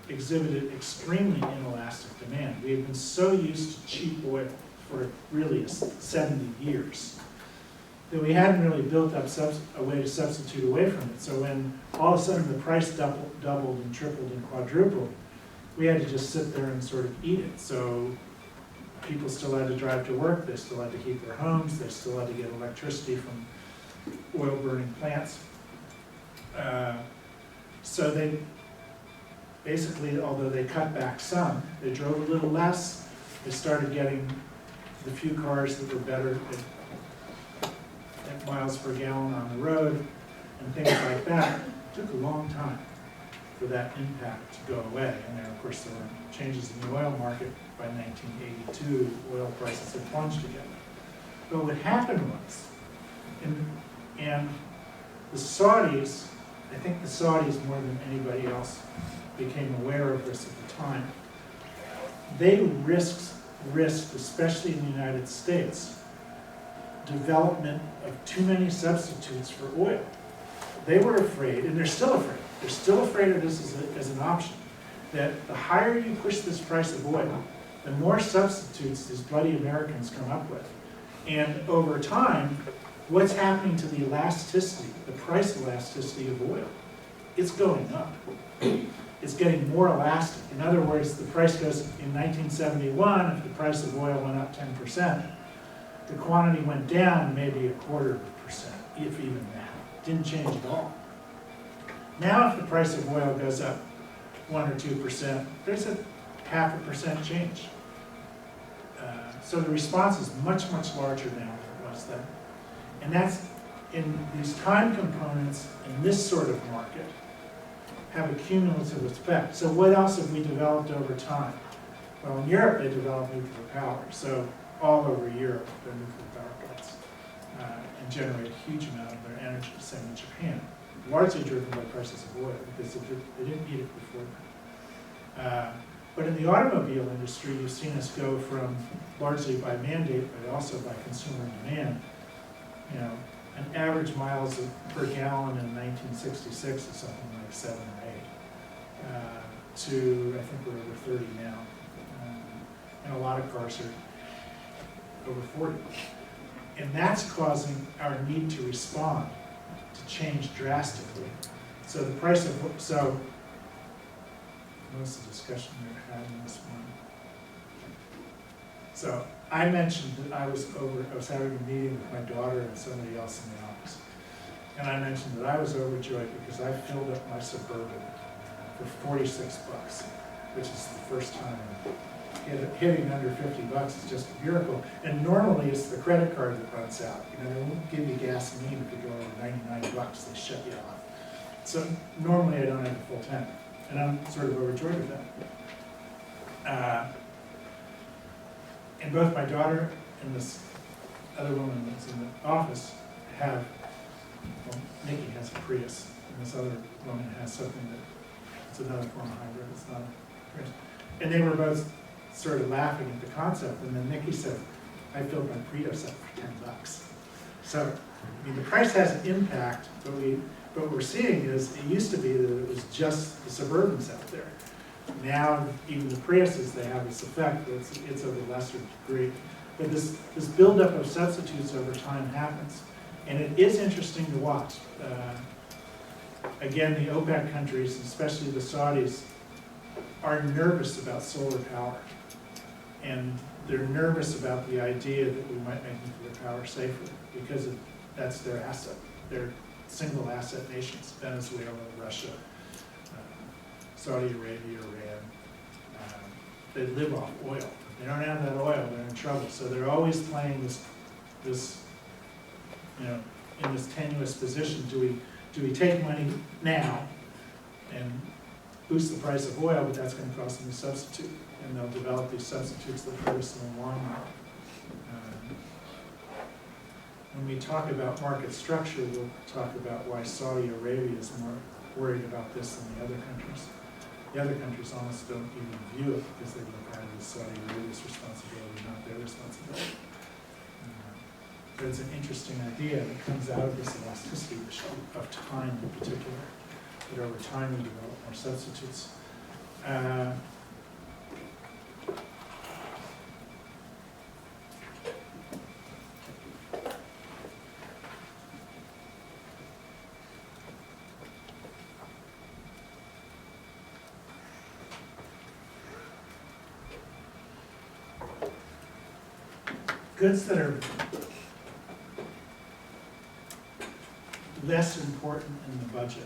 exhibited extremely inelastic demand. We have been so used to cheap oil for really 70 years that we hadn't really built up a way to substitute away from it. So when all of a sudden the price doubled and tripled and quadrupled, we had to just sit there and sort of eat it. So people still had to drive to work, they still had to heat their homes, they still had to get electricity from oil burning plants. So they basically, although they cut back some, they drove a little less, they started getting the few cars that were better at miles per gallon on the road and things like that. It took a long time for that impact to go away. And then, of course, there were changes in the oil market. By 1982, oil prices had plunged again. But what happened was, and the Saudis, I think the Saudis more than anybody else became aware of this at the time. They risked, especially in the United States, development of too many substitutes for oil. They were afraid, and they're still afraid of this as an option, that the higher you push this price of oil, the more substitutes these bloody Americans come up with. And over time, what's happening to the elasticity, the price elasticity of oil? It's going up. It's getting more elastic. In other words, the price goes, in 1971, if the price of oil went up 10%, the quantity went down maybe 0.25%, if even that. Didn't change at all. Now if the price of oil goes up 1 or 2%, there's a 0.5% change. So the response is much, much larger now than it was then. And that's, in these time components in this sort of market, have a cumulative effect. So what else have we developed over time? Well, in Europe, they developed nuclear power. So all over Europe, there are nuclear power plants and generate a huge amount of their energy, same in Japan, largely driven by prices of oil because they didn't need it before that. But in the automobile industry, you've seen us go from largely by mandate, but also by consumer demand, you know, an average miles per gallon in 1966 is something like 7 or 8, to I think we're over 30 now, and a lot of cars are over 40. And that's causing our need to respond to change drastically. So the price of, so what's the discussion we were having this morning? So I mentioned that I was having a meeting with my daughter and somebody else in the office. And I mentioned that I was overjoyed because I filled up my Suburban for $46, which is the first time hitting under $50 is just a miracle. And normally it's the credit card that runs out. You know, they won't give you gasoline if you go over $99, they shut you off. So normally I don't have a full tank. And I'm sort of overjoyed with that. And both my daughter and this other woman that's in the office have, well, Nikki has a Prius, and this other woman has something that, it's another form of hybrid, it's not a Prius. And they were both sort of laughing at the concept, and then Nikki said, I filled my Prius up for $10. So, I mean, the price has an impact, but what we're seeing is, it used to be that it was just the Suburbans out there. Now, even the Priuses, they have this effect, but it's of a lesser degree. But this buildup of substitutes over time happens. And it is interesting to watch. Again, the OPEC countries, especially the Saudis, are nervous about solar power. And they're nervous about the idea that we might make nuclear power safer because that's their asset. They're single asset nations, Venezuela, Russia, Saudi Arabia, Iran. they live off oil. If they don't have that oil, they're in trouble. So they're always playing this, in this tenuous position. Do we take money now and boost the price of oil, but that's going to cost them a substitute, and they'll develop these substitutes that hurt us in the long run. When we talk about market structure, we'll talk about why Saudi Arabia is more worried about this than the other countries. The other countries almost don't even view it because they look at it as Saudi Arabia's responsibility, not their responsibility. But it's an interesting idea that comes out of this elasticity issue of time in particular, that over time we develop more substitutes. Goods that are less important in the budget.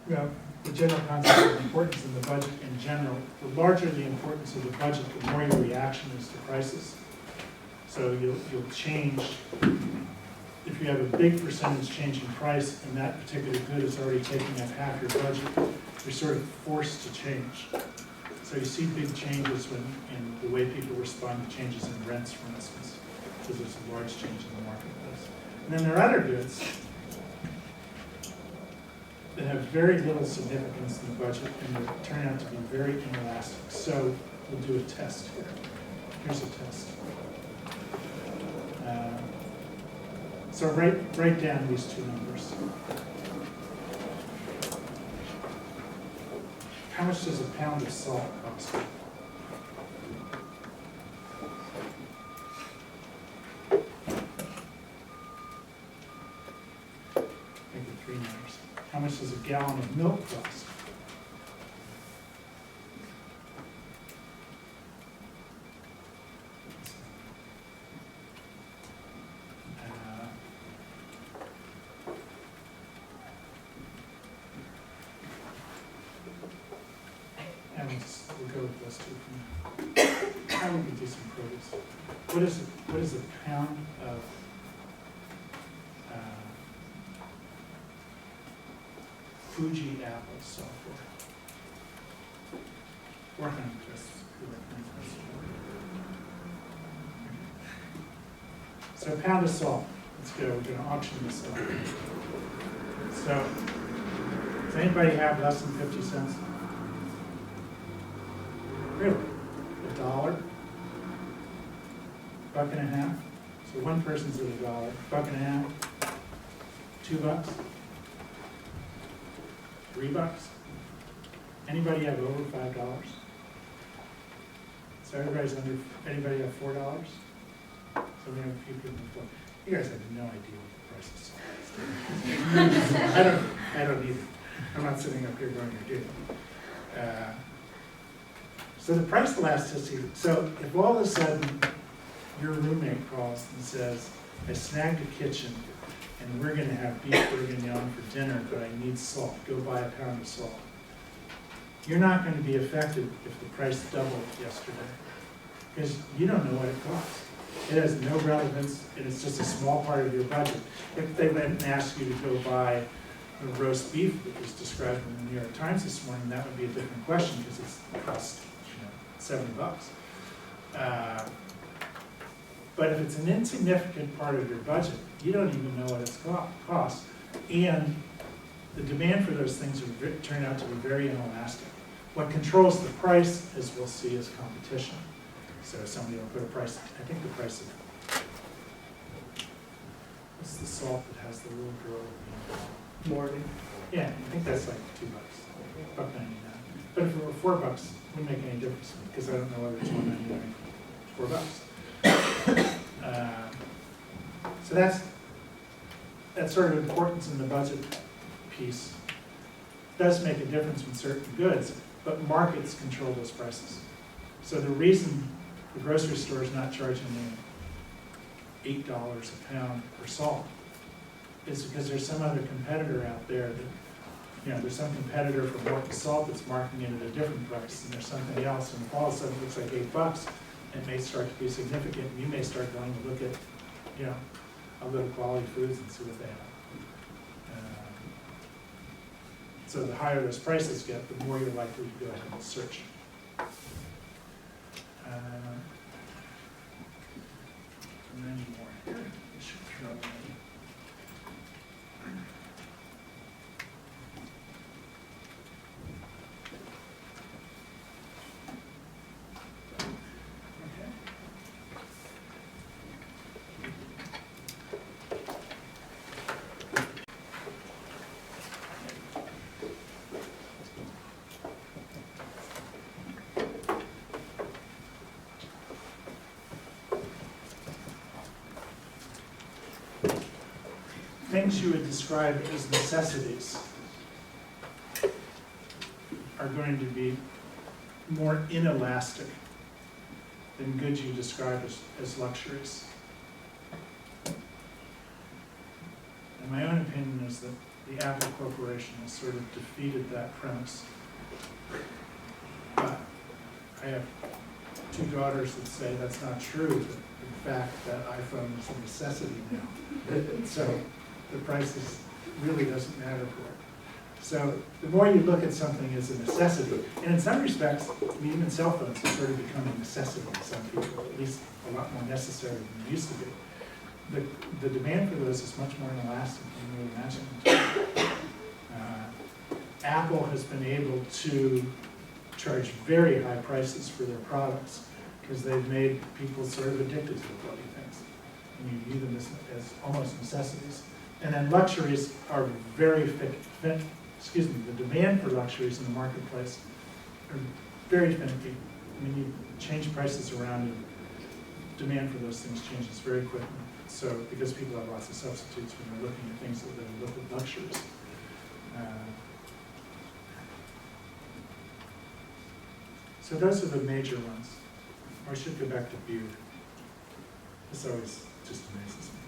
Well, the general concept of importance in the budget in general, the larger the importance of the budget, the more your reaction is to prices. So you'll change. If you have a big percentage change in price and that particular good is already taking up half your budget, you're sort of forced to change. So you see big changes in the way people respond to changes in rents, for instance, because there's a large change in the marketplace. And then there are other goods that have very little significance in the budget and that turn out to be very inelastic. So we'll do a test here. Here's a test. So write down these two numbers. How much does a pound of salt cost? Make it 3 numbers. How much does a gallon of milk cost? We'll go with those two for now. How would we do some produce? What is a pound of Fuji apples sell for? 400. So a pound of salt. Let's go. We're going to auction this off. So, does anybody have less than 50 cents? Really? $1? $1.50? So one person's at $1, $1.50, $2, $3. Anybody have over $5? So everybody's under. Anybody have $4? So we have a few people. You guys have no idea what the price is. I don't either. I'm not sitting up here going to do it. So the price elasticity, so if all of a sudden your roommate calls and says, I snagged a kitchen and we're going to have beef bourguignon for dinner, but I need salt, go buy a pound of salt. You're not going to be affected if the price doubled yesterday because you don't know what it costs. It has no relevance and it's just a small part of your budget. If they went and asked you to go buy the roast beef that was described in the New York Times this morning, that would be a different question because it costs $70. But if it's an insignificant part of your budget, you don't even know what it's costs, and the demand for those things turn out to be very inelastic. What controls the price, as we'll see, is competition. So somebody will put a price. I think the price of what's the salt that has the little girl? Morgan. Yeah, I think that's like $2, $1.99. But if it were $4, it wouldn't make any difference to me because I don't know whether it's $1.99 or $4. So that's sort of importance in the budget piece. It does make a difference with certain goods, but markets control those prices. So the reason the grocery store is not charging me $8 a pound for salt is because there's some other competitor out there that, there's some competitor from Morton Salt that's marketing it at a different price, and there's something else, and if all of a sudden it looks like $8, it may start to be significant, and you may start going to look at, a little quality foods and see what they have. So the higher those prices get, the more you're likely to go ahead and search. And then more here, we should throw in. Okay. Things you would describe as necessities are going to be more inelastic than goods you describe as luxuries. And my own opinion is that the Apple Corporation has sort of defeated that premise. But I have two daughters that say that's not true, that in fact that iPhone is a necessity now. So the prices really doesn't matter for it. So the more you look at something as a necessity, and in some respects, I mean, even cell phones have sort of become a necessity to some people, at least a lot more necessary than they used to be. The demand for those is much more inelastic than you would imagine. Apple has been able to charge very high prices for their products because they've made people sort of addicted to the bloody things. And you view them as almost necessities. And then luxuries are very the demand for luxuries in the marketplace are very finicky. I mean, you change prices around and demand for those things changes very quickly. So, because people have lots of substitutes when they're looking at things that they look at luxuries. So those are the major ones. Or I should go back to beer. This always just amazes me.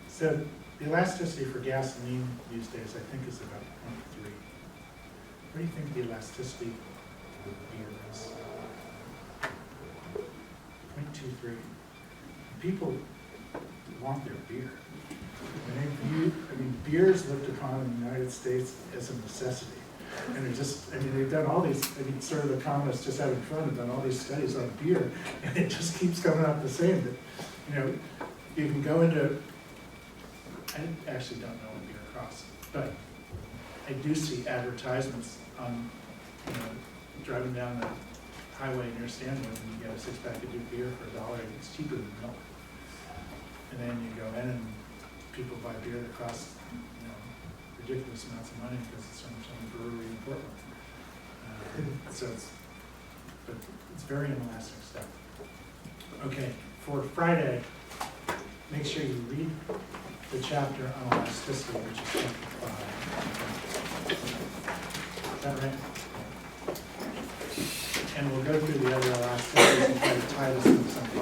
So the elasticity for gasoline these days, I think, is about 0.3. What do you think the elasticity of beer is? 0.23. People want their beer. Beer is looked upon in the United States as a necessity. And they've done all these, sort of economists just having fun have done all these studies on beer, and it just keeps coming out the same, that, you can go into, I actually don't know what beer costs, but I do see advertisements on, driving down the highway near Stanwood, and you get a 6-pack of Duke beer for $1, it's cheaper than milk. And then you go in and people buy beer that costs, ridiculous amounts of money because it's from some brewery in Portland. So it's very inelastic stuff. Okay, for Friday, make sure you read the chapter on elasticity, which is chapter 5. Is that right? And we'll go through the other elasticities and try to tie this into something